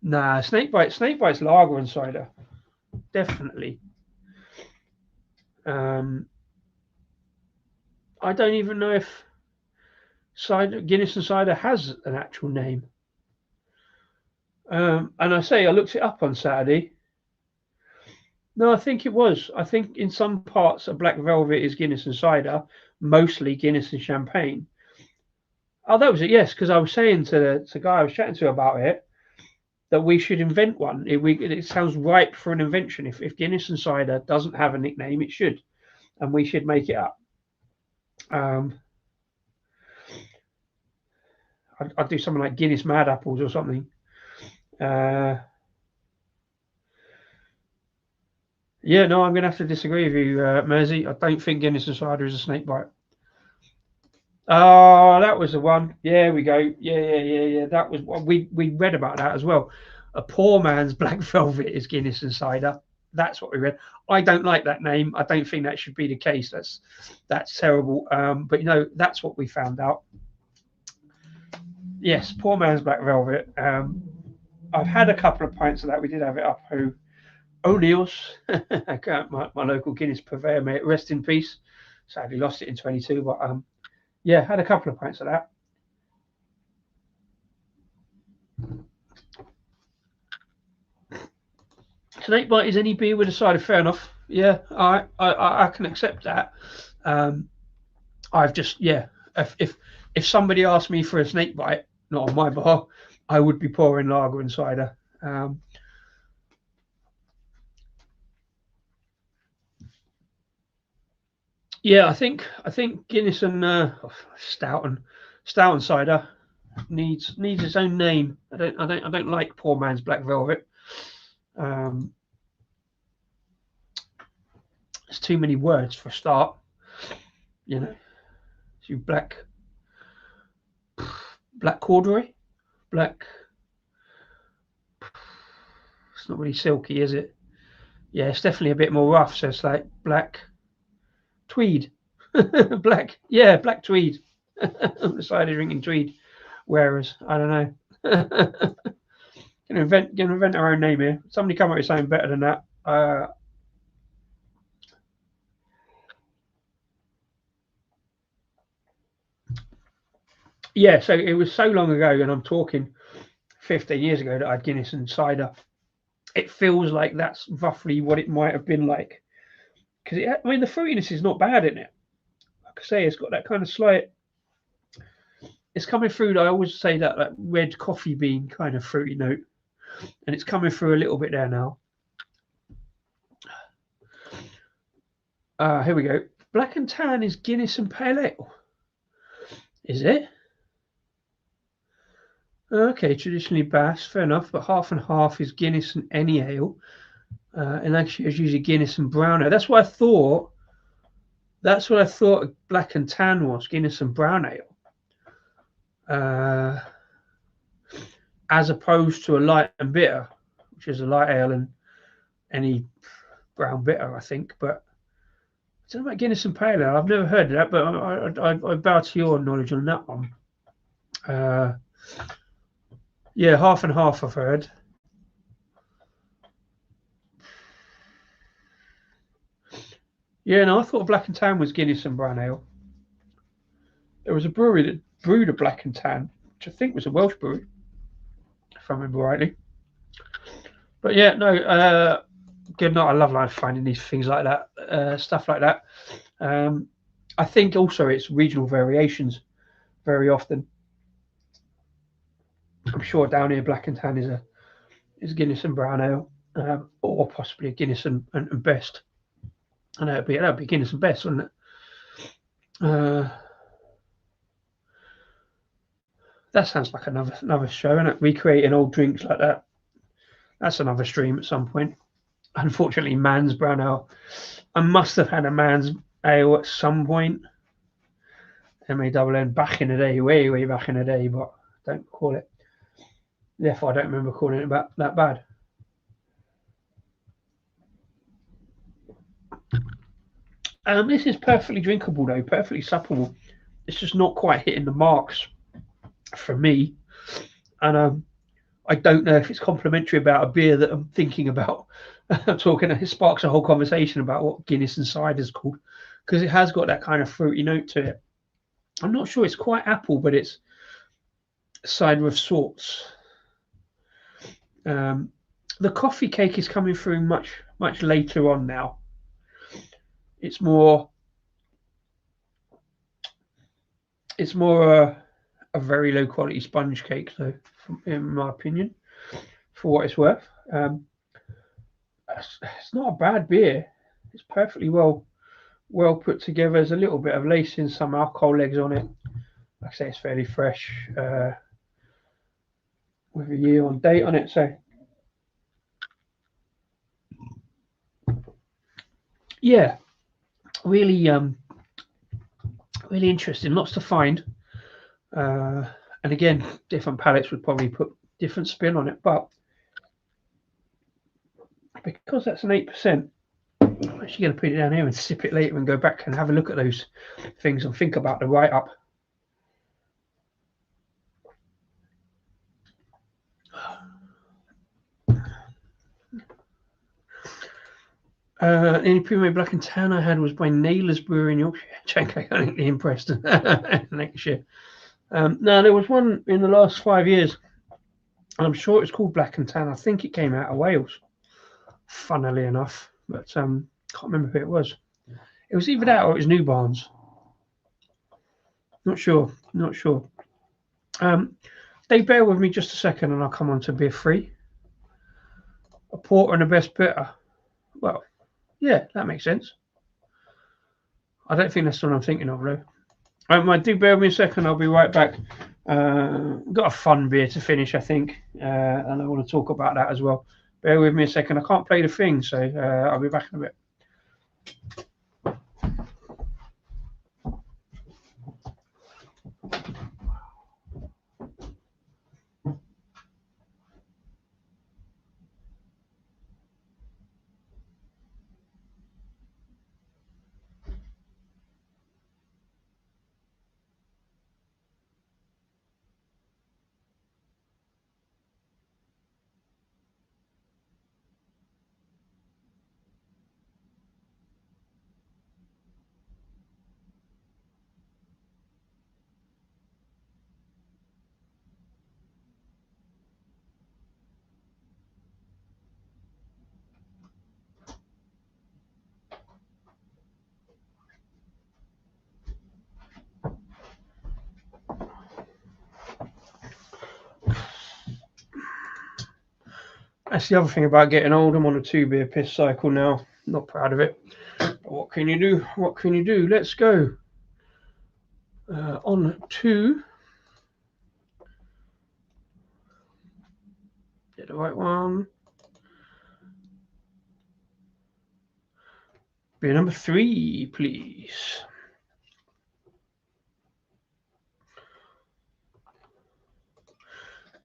Nah, snake bite's lager and cider, definitely. I don't even know if Guinness and cider has an actual name. And I looked it up on Saturday. No, I think it was. I think in some parts of Black Velvet is Guinness and cider, mostly Guinness and champagne. Oh, that was it. Yes, because I was saying to the guy I was chatting to about it that we should invent one. It sounds ripe for an invention. If Guinness and cider doesn't have a nickname, it should, and we should make it up. I'd do something like Guinness Mad Apples or something. Yeah, no, I'm going to have to disagree with you, Mersey. I don't think Guinness and cider is a snake bite. Oh, that was the one. Yeah, we go. Yeah. That was what we read about that as well. A poor man's Black Velvet is Guinness and cider. That's what we read. I don't like that name. I don't think that should be the case. That's terrible. But that's what we found out. Yes, poor man's Black Velvet. I've had a couple of pints of that. We did have it up. O'Neill's, my local Guinness purveyor, mate. Rest in peace. Sadly lost it in 22, but yeah, had a couple of pints of that. Snake bite is any beer with a cider, fair enough. Yeah, I can accept that. I've just if somebody asked me for a snake bite, not on my bar, I would be pouring lager and cider. Yeah, I think Guinness and Stout and cider needs its own name. I don't like poor man's Black Velvet. There's too many words for a start. So black corduroy, black. It's not really silky, is it? Yeah, it's definitely a bit more rough. So it's like black tweed, black tweed. I'm decided drinking tweed wearers. I don't know. Gonna invent our own name here. Somebody come up with something better than that. Yeah, so it was so long ago, and I'm talking 15 years ago that I had Guinness and cider. It feels like that's roughly what it might have been like. Because I mean, the fruitiness is not bad in it. Like I say, it's got that kind of slight. It's coming through. I always say that red coffee bean kind of fruity note, and it's coming through a little bit there now. Here we go. Black and tan is Guinness and pale ale. Is it? Okay, traditionally Bass, fair enough, but half and half is Guinness and any ale. And actually, it's usually Guinness and brown ale. That's what I thought. That's what I thought black and tan was, Guinness and brown ale. As opposed to a light and bitter, which is a light ale and any brown bitter, I think. But I don't know about Guinness and pale ale. I've never heard of that, but I bow to your knowledge on that one. Yeah, half and half I've heard. Yeah, no, I thought black and tan was Guinness and brown ale. There was a brewery that brewed a black and tan, which I think was a Welsh brewery, if I remember rightly. But yeah, no, good night. I love finding these things like that, stuff like that. I think also it's regional variations very often. I'm sure down here black and tan is Guinness and brown ale, or possibly a Guinness and best. And that'd be Guinness and best, wouldn't it? That sounds like another show, isn't it? Recreating old drinks like that. That's another stream at some point. Unfortunately, Man's brown ale. I must have had a Man's ale at some point. MANN back in the day, way back in the day, but I don't call it. Therefore, I don't remember calling it that bad. This is perfectly drinkable though, perfectly suppleable. It's just not quite hitting the marks for me, and I don't know if it's complimentary about a beer that I'm thinking about. I'm talking. It sparks a whole conversation about what Guinness and cider is called, because it has got that kind of fruity note to it. I'm not sure it's quite apple, but it's cider of sorts. The coffee cake is coming through much later on now. It's more a very low quality sponge cake, though, in my opinion, for what it's worth. It's not a bad beer. It's perfectly well put together. There's a little bit of lacing, some alcohol legs on it. Like I say, it's fairly fresh, with a year on date on it. So yeah, really really interesting. Lots to find. And again, different palates would probably put different spin on it, but because that's an 8%, I'm actually going to put it down here and sip it later and go back and have a look at those things and think about the write-up. The only premium black and tan I had was by Naylor's Brewery in Yorkshire. Check, I can't be impressed next year. No, there was one in the last 5 years. I'm sure it's called Black and Tan. I think it came out of Wales, funnily enough, but can't remember who it was. It was either that or it was New Barnes. Not sure. Dave, bear with me just a second, and I'll come on to beer free. A porter and a best bitter. Well, yeah, that makes sense. I don't think that's what I'm thinking of, though. Do bear with me a second. I'll be right back. Got a fun beer to finish, I think, and I want to talk about that as well. Bear with me a second. I can't play the thing, so I'll be back in a bit. That's the other thing about getting old. I'm on a 2 beer piss cycle now. Not proud of it. But what can you do? What can you do? Let's go. On to. Get the right one. Beer number 3, please.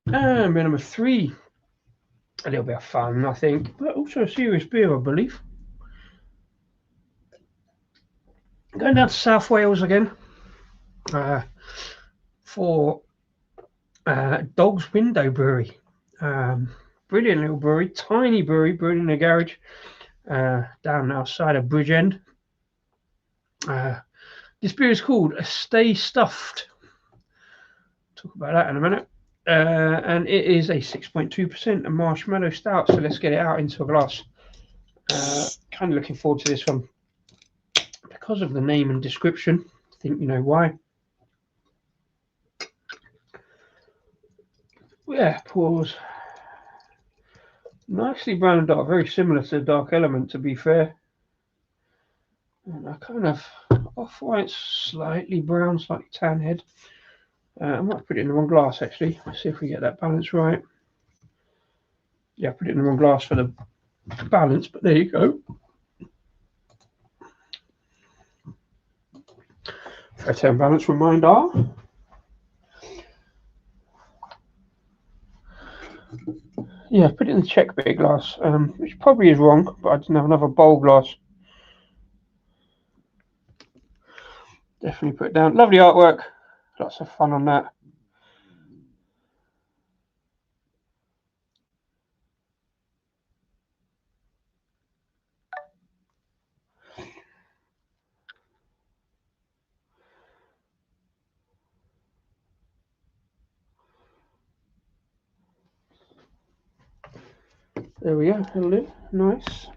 And beer number 3. A little bit of fun, I think, but also a serious beer, I believe. Going down to South Wales again for Dog's Window Brewery. Brilliant little brewery, tiny brewery, brewed in a garage down outside of Bridgend. This beer is called Stay Stuffed. Talk about that in a minute. And it is a 6.2% Marshmallow Stout. So let's get it out into a glass. Kind of looking forward to this one because of the name and description. I think you know why. Yeah, pause. Nicely brown and dark, very similar to Dark Element, to be fair. And a kind of off-white, slightly brown, slightly tan head. I might put it in the wrong glass actually. Let's see if we get that balance right. Yeah, I put it in the wrong glass for the balance, but there you go. Fair term balance reminder. Yeah, put it in the check beer glass, which probably is wrong, but I didn't have another bowl glass. Definitely put it down. Lovely artwork. Lots of fun on that. There we go. Hello. Nice.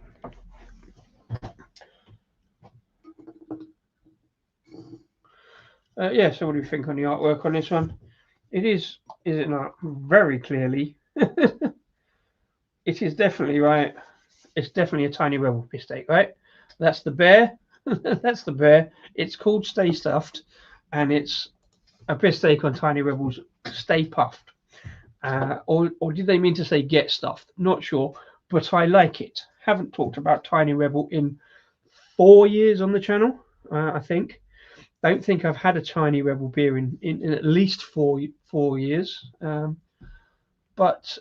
Yeah, so what do you think on the artwork on this one? It is it not? Very clearly. It is definitely right. It's definitely a Tiny Rebel mistake, right? That's the bear. That's the bear. It's called Stay Stuffed, and it's a mistake on Tiny Rebel's Stay Puffed. Or did they mean to say Get Stuffed? Not sure, but I like it. Haven't talked about Tiny Rebel in 4 years on the channel, I think. Don't think I've had a Tiny Rebel beer in at least four years. But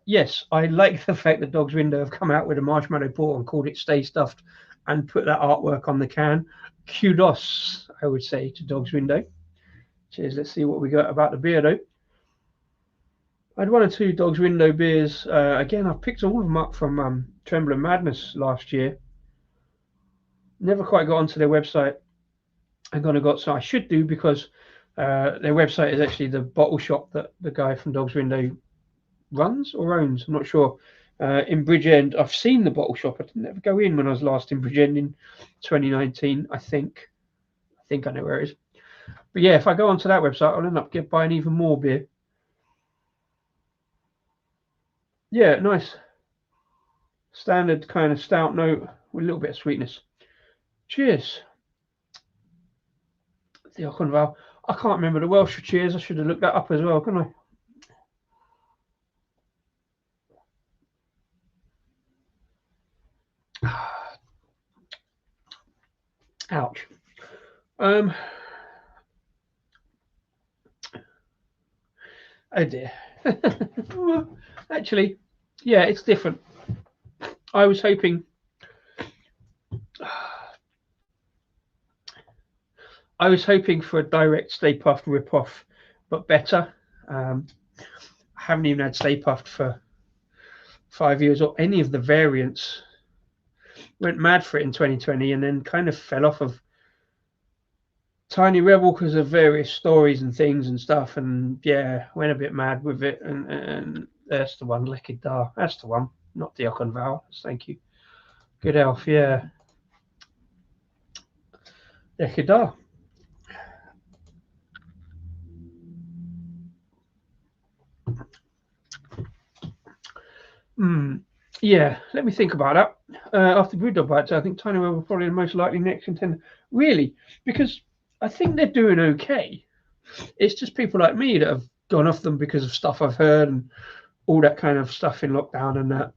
yes, I like the fact that Dog's Window have come out with a marshmallow port and called it Stay Stuffed and put that artwork on the can. Kudos, I would say, to Dog's Window. Cheers. Let's see what we got about the beer, though. I had 1 or 2 Dog's Window beers. Again, I picked all of them up from Trembling Madness last year. Never quite got onto their website. I'm going to got, so I should do, because their website is actually the bottle shop that the guy from Dog's Window runs or owns. I'm not sure. In Bridgend, I've seen the bottle shop. I didn't ever go in when I was last in Bridgend in 2019. I think I know where it is. But yeah, if I go onto that website, I'll end up buying even more beer. Yeah, nice. Standard kind of stout note with a little bit of sweetness. Cheers. The Ockenval. I can't remember the Welsh for cheers. I should have looked that up as well, couldn't I? Ouch. Oh dear. Well, actually, yeah, it's different. I was hoping for a direct Stay Puft rip-off, but better. I haven't even had Stay Puft for 5 years, or any of the variants. Went mad for it in 2020 and then kind of fell off of Tiny Rebel because of various stories and things and stuff, and yeah, went a bit mad with it, and that's the one, Liquid Dar. That's the one, not the Ockenval. Thank you. Good elf, yeah. Liquid Dar. Yeah, let me think about that. After Brewdog Bites, I think Tiny Rebel probably the most likely next contender. Really, because I think they're doing okay. It's just people like me that have gone off them because of stuff I've heard and all that kind of stuff in lockdown and that.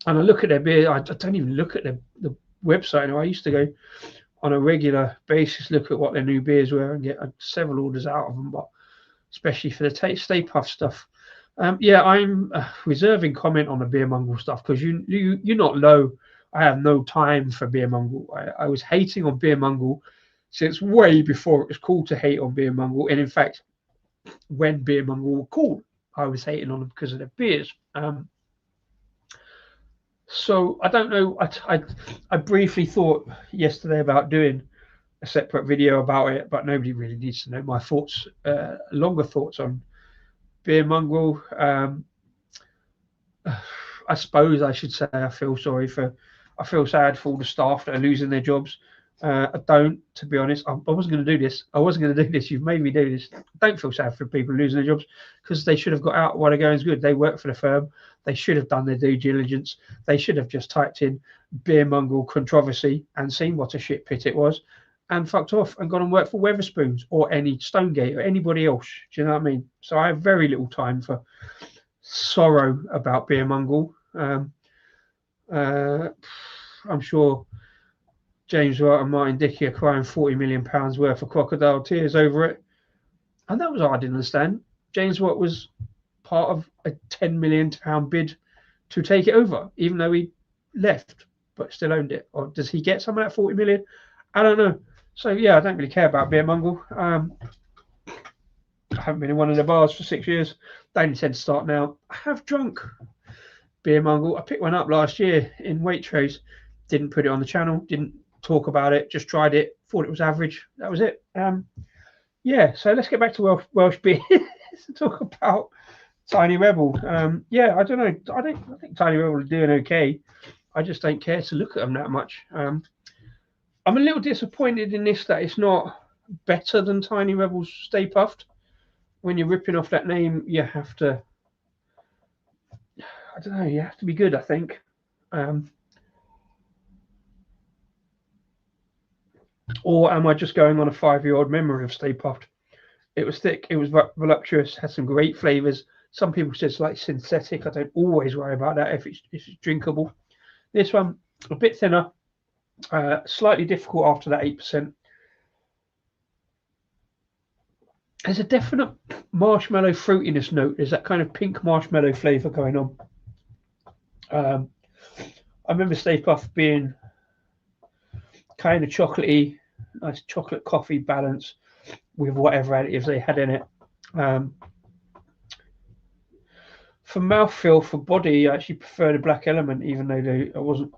And I look at their beer. I don't even look at the website now. I used to go on a regular basis, look at what their new beers were and get several orders out of them. But especially for the Stay Puft stuff. Yeah, I'm reserving comment on the beer mongrel stuff because you're not low. I have no time for beer mongrel. I was hating on beer mongrel since way before it was cool to hate on beer mongrel, and in fact, when beer mongrel were cool, I was hating on them because of their beers. So I don't know. I briefly thought yesterday about doing a separate video about it, but nobody really needs to know my thoughts, longer thoughts on beer mongrel. I suppose I should say I feel sad for all the staff that are losing their jobs. I don't, to be honest. I wasn't going to do this. I wasn't going to do this. You've made me do this. I don't feel sad for people losing their jobs because they should have got out while the going's good. They work for the firm. They should have done their due diligence. They should have just typed in beer mongrel controversy and seen what a shit pit it was and fucked off and gone and worked for Weatherspoons or any Stonegate or anybody else. Do you know what I mean? So I have very little time for sorrow about beer mongrel. I'm sure James Wright and Martin Dickey are crying £40 million worth of crocodile tears over it. And that was what I didn't understand. James Watt was part of a £10 million bid to take it over, even though he left but still owned it. Or does he get some of that 40 million? I don't know. So yeah, I don't really care about beer mongrel. I haven't been in one of the bars for 6 years. Don't intend to start now. I have drunk beer mongrel. I picked one up last year in Waitrose. Didn't put it on the channel. Didn't talk about it. Just tried it. Thought it was average. That was it. Yeah. So let's get back to Welsh beer to talk about Tiny Rebel. Yeah, I don't know. I think Tiny Rebel are doing okay. I just don't care to look at them that much. I'm a little disappointed in this that it's not better than Tiny Rebel's Stay Puft. When you're ripping off that name, you have to. I don't know. You have to be good, I think. Or am I just going on a 5-year-old memory of Stay Puft? It was thick. It was voluptuous. Had some great flavors. Some people said it's like synthetic. I don't always worry about that if it's drinkable. This one a bit thinner, slightly difficult after that 8%. There's a definite marshmallow fruitiness note. There's that kind of pink marshmallow flavor going on. I remember Stay Puft being kind of chocolatey, nice chocolate coffee balance with whatever additives they had in it. For mouthfeel, for body, I actually prefer the Black Element, even though I wasn't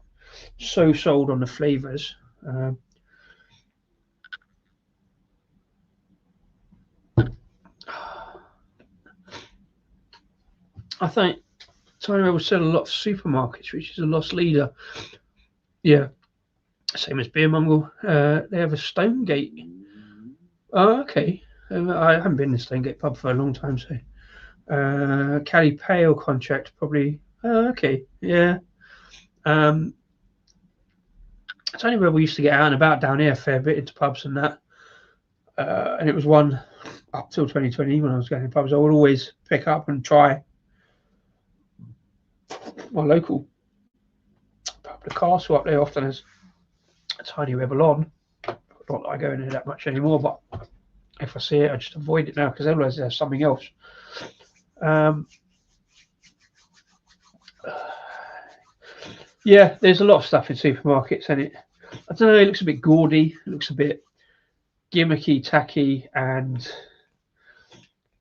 so sold on the flavors. I think Tiny Rebel sell a lot of supermarkets, which is a lost leader. Yeah, same as Beer Mongrel. They have a Stonegate. Oh, okay. I haven't been in the Stonegate pub for a long time, so. Cali Pale contract, probably. Okay, yeah. Tiny Rebel used to get out and about down here a fair bit into pubs and that. And it was one up till 2020 when I was going to pubs. I would always pick up and try my local pub. The Castle up there often has a Tiny Rebel on. Not that I go in there that much anymore, but if I see it, I just avoid it now because otherwise there's something else. Yeah, there's a lot of stuff in supermarkets, and I don't know. It looks a bit gaudy. It looks a bit gimmicky, tacky, and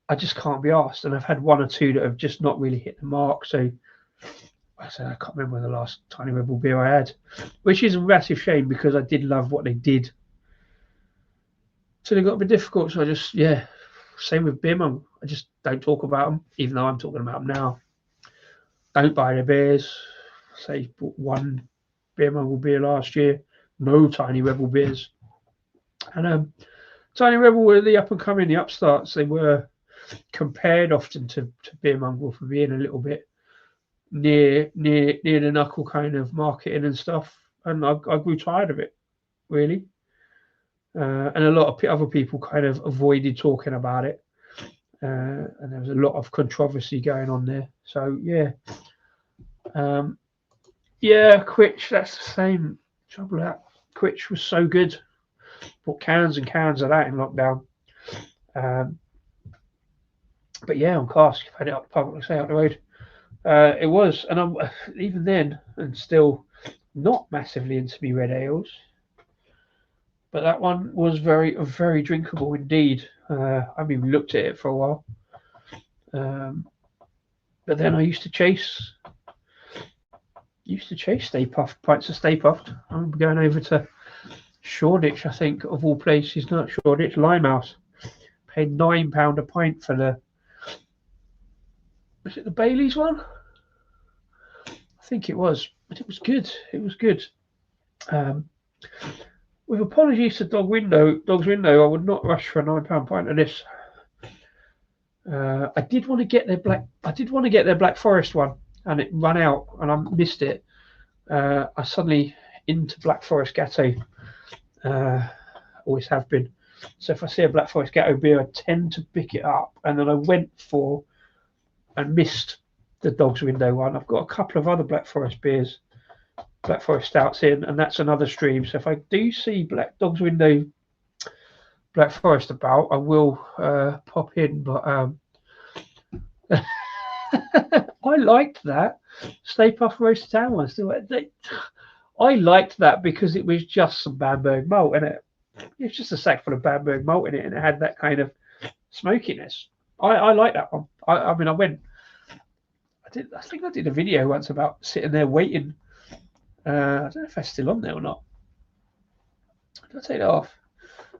I just can't be asked. And I've had one or two that have just not really hit the mark. So I can't remember the last Tiny Rebel beer I had, which is a massive shame because I did love what they did. So they got a bit difficult. So I just, yeah, same with Beer Mongrel. I just don't talk about them, even though I'm talking about them now. Don't buy their beers. Say bought one Beer Mongrel beer last year. No Tiny Rebel beers. And Tiny Rebel were the up and coming, the upstarts. They were compared often to Beer Mongrel for being a little bit near the knuckle kind of marketing and stuff, and I grew tired of it really. And a lot of other people kind of avoided talking about it, and there was a lot of controversy going on there. So yeah, yeah, Quitch. That's the same trouble. That Quitch was so good. Bought cans and cans of that in lockdown. Um, but yeah, on cask, you've had it up public, say up the road. It was, and I'm even then, and still not massively into me red ales. But that one was very drinkable indeed. I mean, we looked at it for a while. But then I used to chase Stay Puft, pints of Stay Puft. I'm going over to Shoreditch, I think, of all places, not Shoreditch, Limehouse. Paid £9 a pint for was it the Bailey's one? I think it was, but it was good. It was good. Um, with apologies to Dog's Window, I would not rush for a £9 pint of this. I did want to get their Black Forest one, and it ran out, and I missed it. I suddenly into Black Forest Gatto. Always have been. So if I see a Black Forest Gatto beer, I tend to pick it up, and then I went for and missed the Dog's Window one. I've got a couple of other Black Forest beers, Black Forest Stouts in, and that's another stream. So if I do see Dog's Window Black Forest about, I will pop in. But I liked that Stay Puft Roasted Town one. I liked that because it was just some Bamberg malt in it. It's just a sack full of Bamberg malt in it, and it had that kind of smokiness. I like that one. I mean, I think I did a video once about sitting there waiting. I don't know if that's still on there or not. Did I take that off?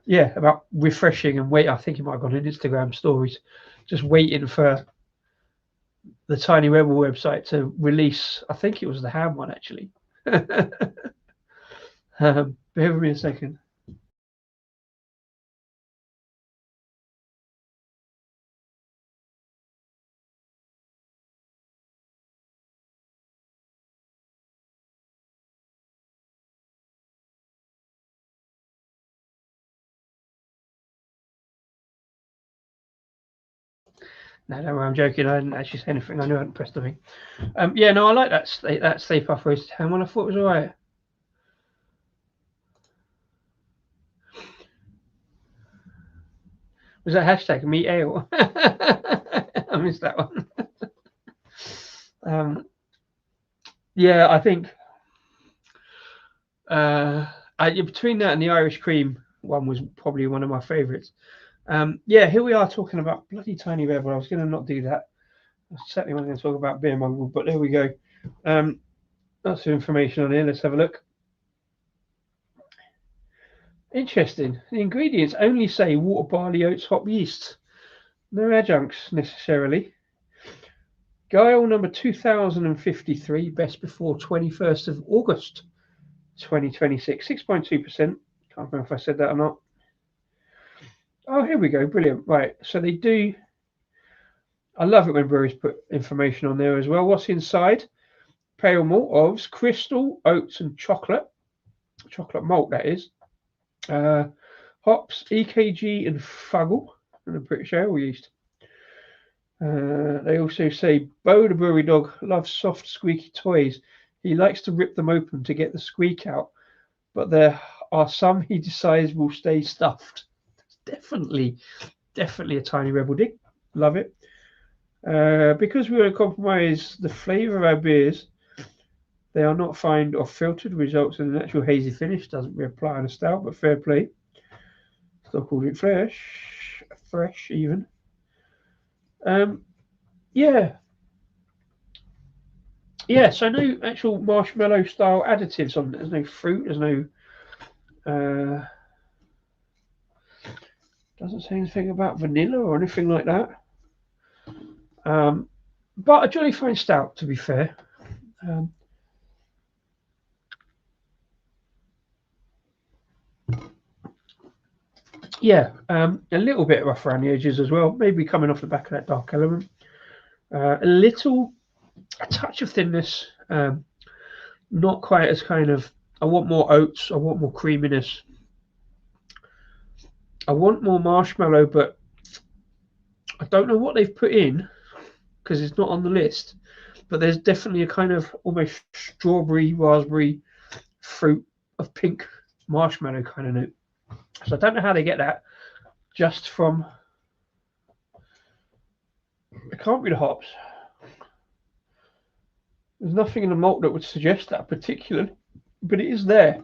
Yeah, about refreshing and wait. I think it might have gone in Instagram stories, just waiting for the Tiny Rebel website to release. I think it was the ham one actually. Bear with me a second. No, don't worry, I'm joking. I didn't actually say anything. I knew I hadn't pressed the thing. Yeah, no, I like that Stay Puft Roasted Ham one. I thought it was alright. Was that hashtag meat ale? I missed that one. Yeah, I think between that and the Irish Cream one was probably one of my favourites. Yeah, here we are talking about bloody Tiny Rebel. I was going to not do that. I certainly wasn't going to talk about Beer Mongrel, but there we go. Lots of information on here. Let's have a look. Interesting. The ingredients only say water, barley, oats, hop, yeast. No adjuncts necessarily. Guile number 2053, best before 21st of August 2026, 6.2%. Can't remember if I said that or not. Oh, here we go. Brilliant. Right. So they do. I love it when breweries put information on there as well. What's inside? Pale malt, oats, crystal, oats, and chocolate. Chocolate malt, that is. Hops, EKG, and Fuggle, and a British ale yeast. They also say Bo the brewery dog loves soft, squeaky toys. He likes to rip them open to get the squeak out, but there are some he decides will stay stuffed. Definitely a Tiny Rebel dig. Love it. Because we want to compromise the flavour of our beers, they are not fined or filtered, results in a natural hazy finish. Doesn't really apply on a stout, but fair play. Still called it fresh even. Yeah. So no actual marshmallow style additives on it. There's no fruit. There's no. Doesn't say anything about vanilla or anything like that. But a jolly fine stout, to be fair. A little bit rough around the edges as well. Maybe coming off the back of that dark element. A little a touch of thinness, not quite as kind of. I want more oats. I want more creaminess. I want more marshmallow, but I don't know what they've put in because it's not on the list. But there's definitely a kind of almost strawberry, raspberry, fruit of pink marshmallow kind of note. So I don't know how they get that. Just from it can't be the hops. There's nothing in the malt that would suggest that particularly, but it is there.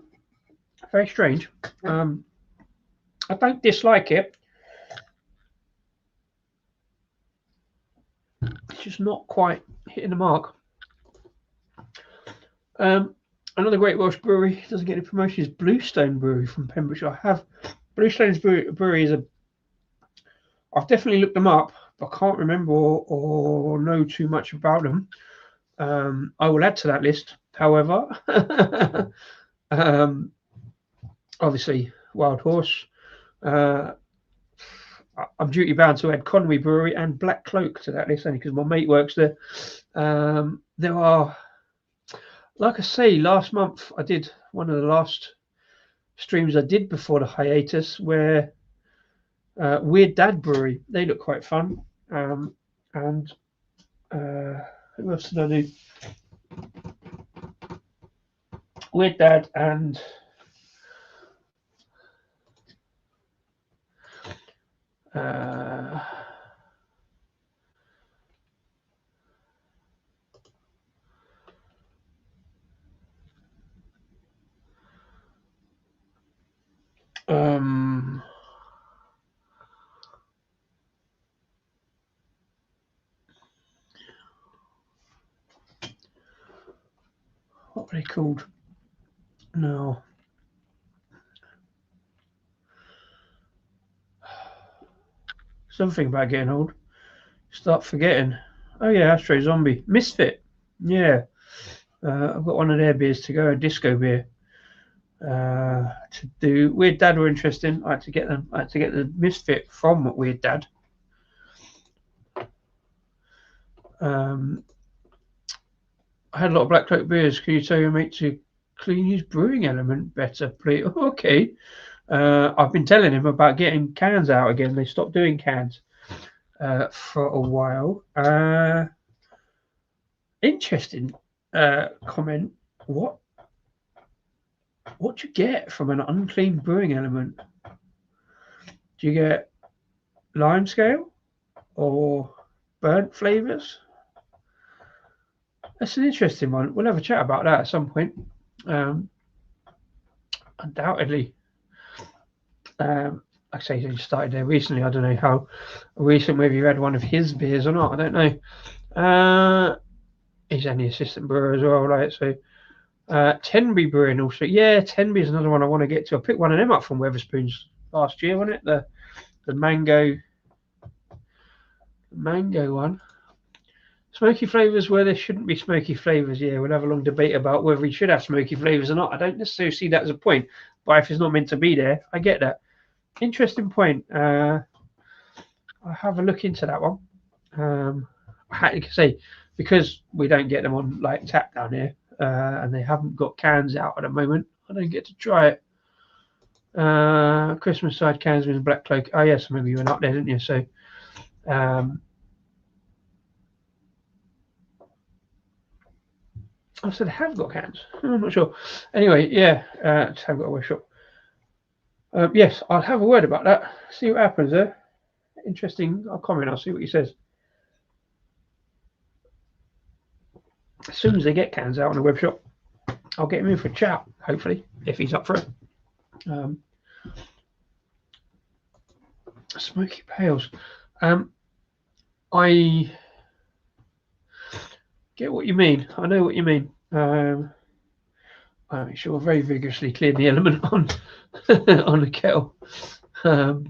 Very strange. I don't dislike it. It's just not quite hitting the mark. Another great Welsh brewery doesn't get any promotion is Bluestone Brewery from Pembrokeshire. I have Bluestone's brewery is a. I've definitely looked them up, but I can't remember or know too much about them. I will add to that list. However, obviously Wild Horse. I'm duty bound to add Conwy Brewery and Black Cloak to that list only because my mate works there. There are, like I say, last month I did one of the last streams I did before the hiatus where Weird Dad Brewery, they look quite fun. And who else did I do? Weird Dad and what were they called? No. Something about getting old. Start forgetting. Oh yeah, Astro Zombie. Misfit. Yeah. I've got one of their beers to go, a disco beer. To do. Weird Dad were interesting. I had to get them. I had to get the Misfit from Weird Dad. I had a lot of Black Cloak beers. Can you tell your mate to clean his brewing element better, please? Okay. I've been telling him about getting cans out again. They stopped doing cans for a while. Interesting comment. What do you get from an unclean brewing element? Do you get lime scale or burnt flavors? That's an interesting one. We'll have a chat about that at some point. Undoubtedly. Like I say, he started there recently. I don't know how recent, whether you had one of his beers or not. I don't know. He's only assistant brewer as well, right? So, Tenby Brewing also. Yeah, Tenby is another one I want to get to. I picked one of them up from Wetherspoons last year, wasn't it? The mango one. Smoky flavours where there shouldn't be smoky flavours. Yeah, we'll have a long debate about whether he should have smoky flavours or not. I don't necessarily see that as a point, but if it's not meant to be there, I get that. Interesting point. I'll have a look into that one. I had to say, because we don't get them on like tap down here, and they haven't got cans out at the moment, I don't get to try it. Christmas side cans with Black Cloak. Oh yes, maybe you went up there, didn't you? So, I said, I have got cans. I'm not sure. Anyway, yeah, just haven't got a workshop. Yes, I'll have a word about that. See what happens there. Interesting. I'll comment. I'll see what he says. As soon as they get cans out on the web shop, I'll get him in for a chat, hopefully, if he's up for it. Smoky Pales. I get what you mean. I know what you mean. I make sure I very vigorously cleared the element on on the kettle. Can't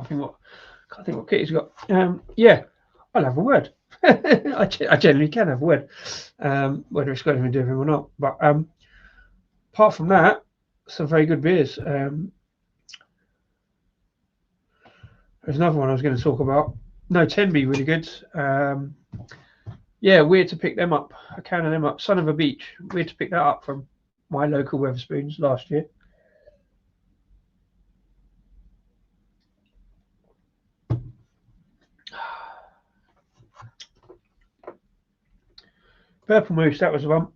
think what Kitty's got. Yeah, I'll have a word. I generally can have a word, whether it's got anything to do with him or not. But apart from that, some very good beers. There's another one I was going to talk about. No, Tenby, really good. Yeah, weird to pick them up. A can of them up. Son of a Beach. Weird to pick that up from my local Wetherspoons last year. Purple Moose, that was the one.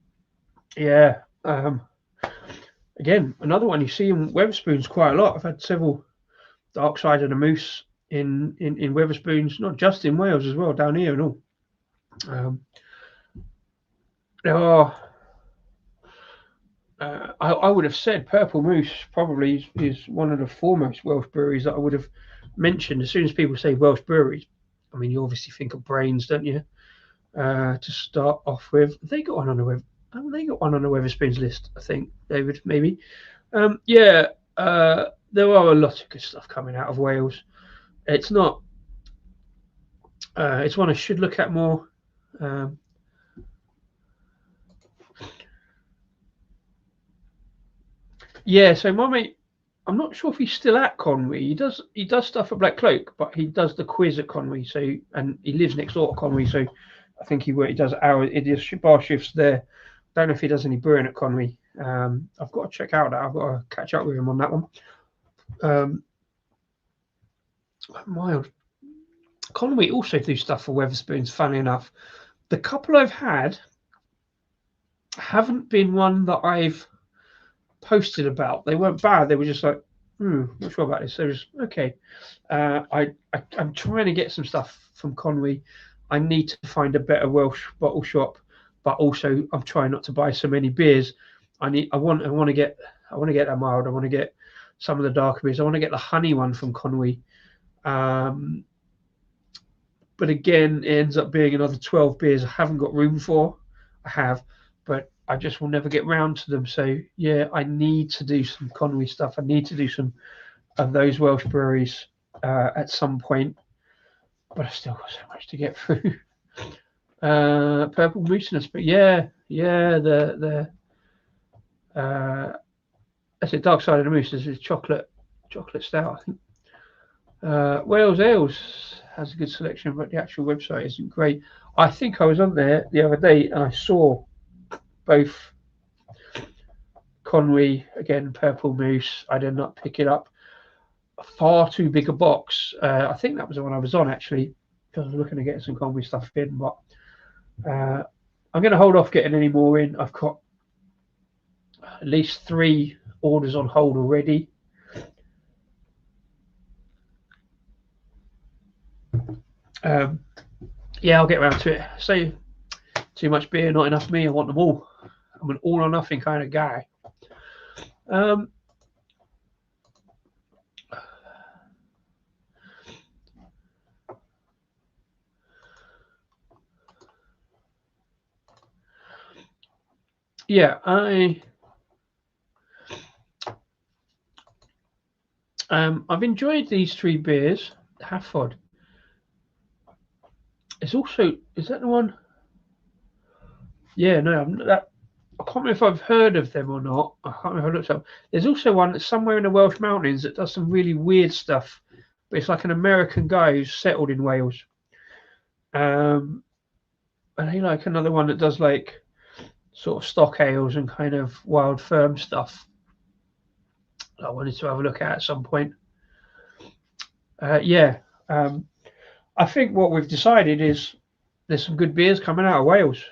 Yeah. Again, another one you see in Wetherspoons quite a lot. I've had several Dark Side of the Moose in Wetherspoons, not just in Wales as well, down here and all. There are. I would have said Purple Moose probably is one of the foremost Welsh breweries that I would have mentioned. As soon as people say Welsh breweries, I mean, you obviously think of Brains, don't you? To start off with, they got one on the web. They got one on the Wetherspoons list, I think, David, maybe. Yeah, there are a lot of good stuff coming out of Wales. It's not. It's one I should look at more. Yeah, so my mate, I'm not sure if he's still at Conwy. He does stuff at Black Cloak, but he does the quiz at Conwy. So and he lives next door to Conwy. So I think he does hours. He does bar shifts there. Don't know if he does any brewing at Conwy. I've got to check out that. I've got to catch up with him on that one. Mild. Conwy also do stuff for Wetherspoons. Funny enough, the couple I've had haven't been one that I've posted about. They weren't bad. They were just like, not sure about this. So it was okay. I'm trying to get some stuff from Conwy. I need to find a better Welsh bottle shop, but also I'm trying not to buy so many beers. I want to get that mild. I want to get some of the darker beers. I want to get the honey one from Conwy. But again, it ends up being another 12 beers I haven't got room for. I have, but I just will never get round to them. So yeah, I need to do some Conwy stuff. I need to do some of those Welsh breweries at some point. But I still got so much to get through. Purple Mooseness, but yeah, the that's it. Dark Side of the Moose is chocolate stout, I think. Wales Ales has a good selection, but the actual website isn't great. I think I was on there the other day and I saw both Conwy, again, Purple Moose. I did not pick it up. A far too big a box. I think that was the one I was on, actually, because I was looking to get some Conwy stuff in. But I'm going to hold off getting any more in. I've got at least 3 orders on hold already. Yeah, I'll get around to it. Say too much beer, not enough me. I want them all. I'm an all or nothing kind of guy. Yeah, I've enjoyed these 3 beers. Halford. It's also, is that the one? Yeah, no, I can't remember if I've heard of them or not. I can't remember if I looked up. There's also one that's somewhere in the Welsh mountains that does some really weird stuff, but it's like an American guy who's settled in Wales. And he like another one that does like sort of stock ales and kind of wild firm stuff. I wanted to have a look at some point. Yeah. I think what we've decided is there's some good beers coming out of Wales.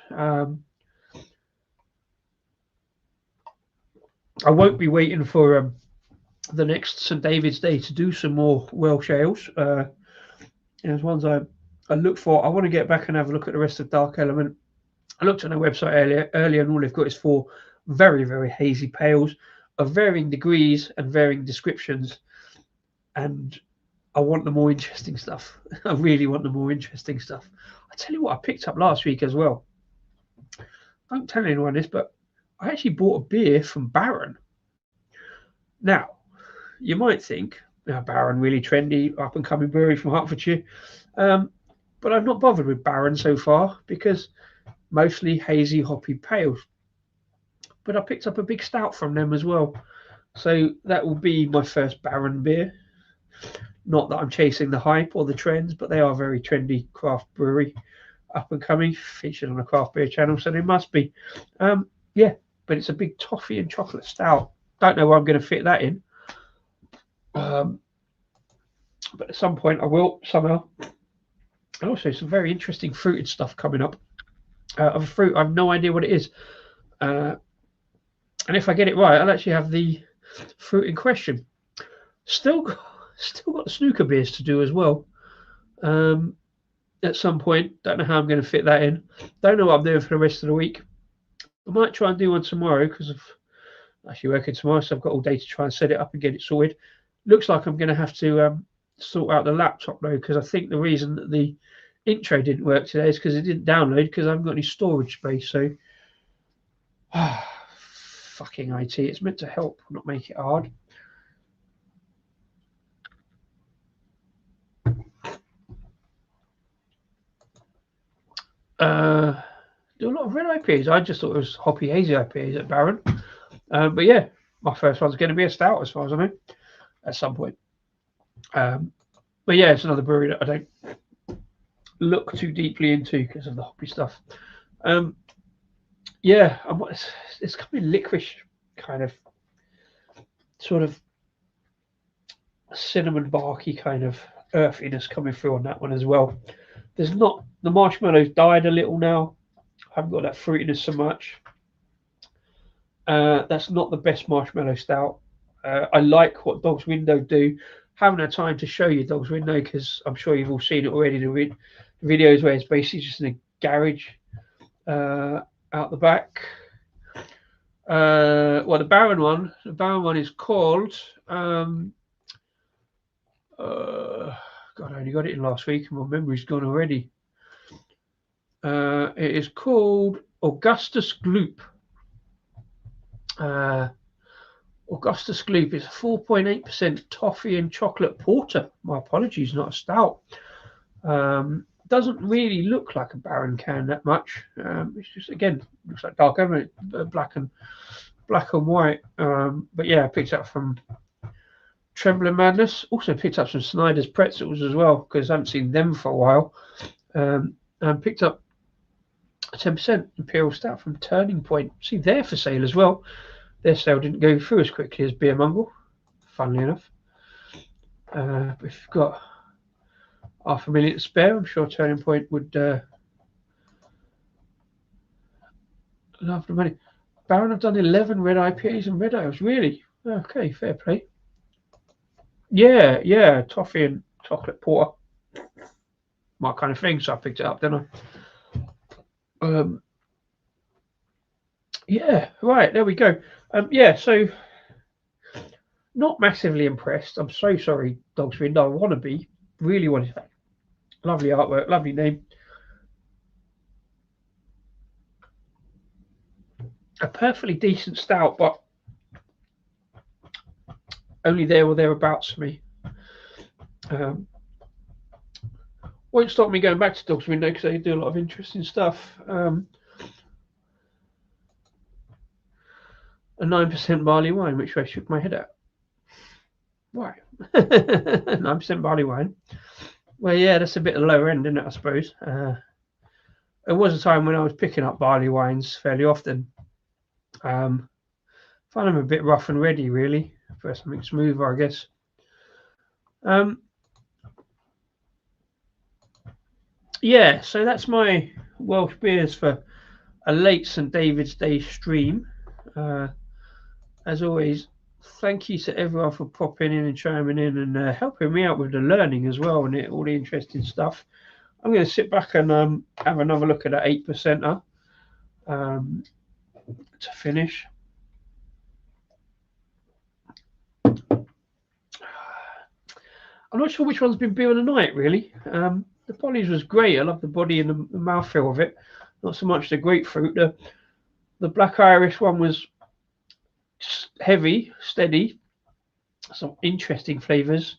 I won't be waiting for the next St. David's Day to do some more Welsh ales. There's ones I look for. I want to get back and have a look at the rest of Dark Element. I looked on their website earlier, and all they've got is 4 very, very hazy pales of varying degrees and varying descriptions. And I want the more interesting stuff. I really want the more interesting stuff. I tell you what, I picked up last week as well. Don't tell anyone this, but I actually bought a beer from Baron. Now, you might think, Baron, really trendy, up and coming brewery from Hertfordshire. But I've not bothered with Baron so far because mostly hazy, hoppy pales. But I picked up a big stout from them as well. So that will be my first Baron beer. Not that I'm chasing the hype or the trends, but they are very trendy craft brewery, up and coming, featured on a craft beer channel, so they must be. Yeah, but it's a big toffee and chocolate stout. Don't know where I'm going to fit that in, but at some point I will somehow. And also some very interesting fruited stuff coming up. Of a fruit, I have no idea what it is, and if I get it right, I'll actually have the fruit in question. Still got the snooker beers to do as well. At some point, don't know how I'm going to fit that in. Don't know what I'm doing for the rest of the week. I might try and do one tomorrow because of actually working tomorrow, so I've got all day to try and set it up and get it sorted. Looks like I'm going to have to sort out the laptop though, because I think the reason that the intro didn't work today is because it didn't download because I haven't got any storage space. So, fucking IT, it's meant to help, not make it hard. Do a lot of red IPAs. I just thought it was hoppy hazy IPAs at Baron. But yeah, my first one's going to be a stout as far as I know at some point. But yeah, it's another brewery that I don't look too deeply into because of the hoppy stuff. Yeah, it's coming licorice kind of sort of cinnamon barky kind of earthiness coming through on that one as well. There's not the marshmallow's died a little now. I haven't got that fruitiness so much. That's not the best marshmallow stout. I like what Dog's Window do. Haven't had time to show you Dog's Window because I'm sure you've all seen it already. The videos where it's basically just in a garage out the back. Well, the Baron one is called. God, I only got it in last week and my memory's gone already. It is called Augustus Gloop. Augustus Gloop is a 4.8% toffee and chocolate porter. My apologies, not a stout. Doesn't really look like a Baron can that much. It's just, again, looks like dark, isn't it? Black and white. But yeah, I picked up from Trembling Madness. Also picked up some Snyder's Pretzels as well because I haven't seen them for a while. And picked up a 10% Imperial Stout from Turning Point. See, they're for sale as well. Their sale didn't go through as quickly as Beer Mungle, funnily enough. But if you've got $500,000 to spare, I'm sure Turning Point would love the money. Baron have done 11 red IPAs and red ales. Really? Okay, fair play. Yeah, toffee and chocolate porter. My kind of thing, so I picked it up, didn't I? Yeah, right, there we go. Yeah, so not massively impressed. I'm so sorry, Dog's Window. I want to be. Really want to. Lovely artwork, lovely name. A perfectly decent stout, but only there or thereabouts for me. Won't stop me going back to Dog's Window because they do a lot of interesting stuff. A 9% barley wine, which I shook my head at. Why? 9% barley wine. Well, yeah, that's a bit of the lower end, isn't it, I suppose? There was a time when I was picking up barley wines fairly often. Find them a bit rough and ready, really, for something smoother, I guess. Yeah, so that's my Welsh beers for a late St. David's Day stream. As always, thank you to everyone for popping in and chiming in and helping me out with the learning as well and all the interesting stuff. I'm going to sit back and have another look at that 8%er to finish. I'm not sure which one's been beer of the night, really. The Pollys was great. I love the body and the mouthfeel of it. Not so much the grapefruit. The Black Irish one was heavy, steady, some interesting flavours,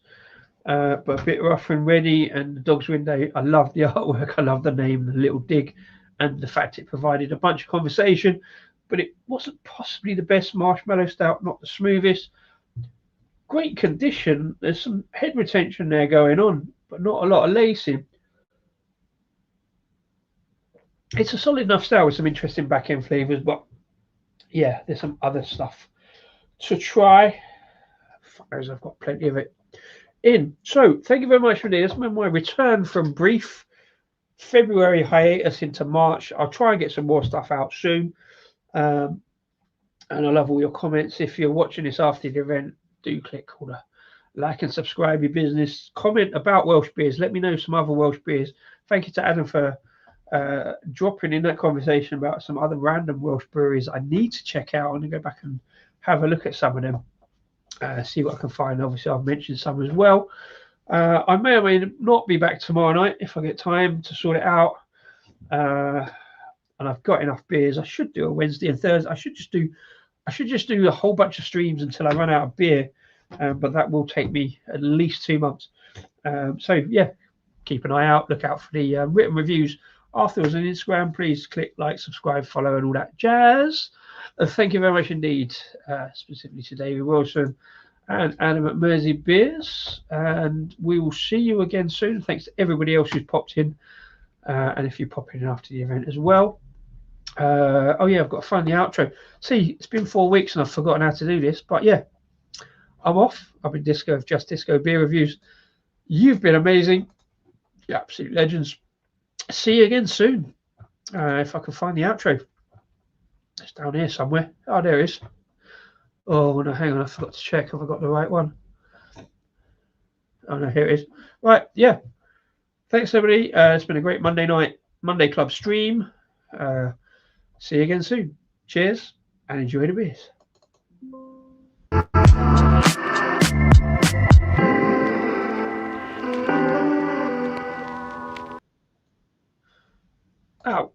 but a bit rough and ready. And the Dog's Window, I love the artwork, I love the name, the little dig, and the fact it provided a bunch of conversation. But it wasn't possibly the best marshmallow stout, not the smoothest. great condition. There's some head retention there going on, but not a lot of lacing. It's a solid enough stout with some interesting back end flavours, but yeah, there's some other stuff to try. Fuck knows, I've got plenty of it in. So thank you very much for this. My return from brief February hiatus into March. I'll try and get some more stuff out soon. And I love all your comments. If you're watching this after the event, do click all the like and subscribe your business. Comment about Welsh beers. Let me know some other Welsh beers. Thank you to Adam for dropping in that conversation about some other random Welsh breweries I need to check out. I'm going to go back and have a look at some of them, see what I can find. Obviously, I've mentioned some as well. I may or may not be back tomorrow night if I get time to sort it out. And I've got enough beers. I should do a Wednesday and Thursday. I should just do a whole bunch of streams until I run out of beer. But that will take me at least 2 months. So yeah, keep an eye out. Look out for the written reviews afterwards on Instagram. Please click like, subscribe, follow, and all that jazz. Thank you very much indeed, specifically to David Wilson and Adam at Mersey Beers. And we will see you again soon. Thanks to everybody else who's popped in. And if you pop in after the event as well. Oh yeah, I've got to find the outro. See, it's been 4 weeks and I've forgotten how to do this. But yeah, I'm off. I've been Disco of Just Disco Beer Reviews. You've been amazing. You're absolute legends. See you again soon. If I can find the outro. It's down here somewhere. Oh, there it is. Oh, no, hang on. I forgot to check if I got the right one. Oh, no, here it is. Right, yeah. Thanks, everybody. It's been a great Monday night, Monday Club stream. See you again soon. Cheers and enjoy the beers. Ow.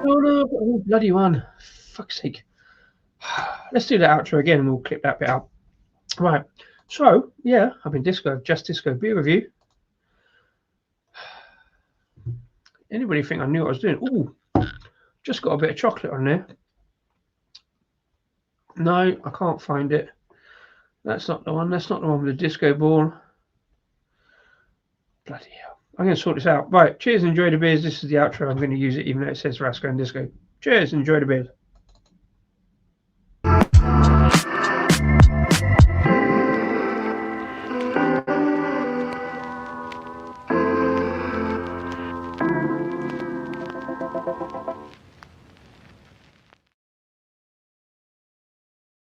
Oh no, I've got a bloody one. Fuck's sake. Let's do the outro again and we'll clip that bit out. Right. So, yeah, I've been Just Disco Beer Review. Anybody think I knew what I was doing? Ooh, just got a bit of chocolate on there. No, I can't find it. That's not the one. That's not the one with the disco ball. Bloody hell. I'm going to sort this out. Right, cheers and enjoy the beers. This is the outro. I'm going to use it even though it says Rasko and Disco. Cheers and enjoy the beers.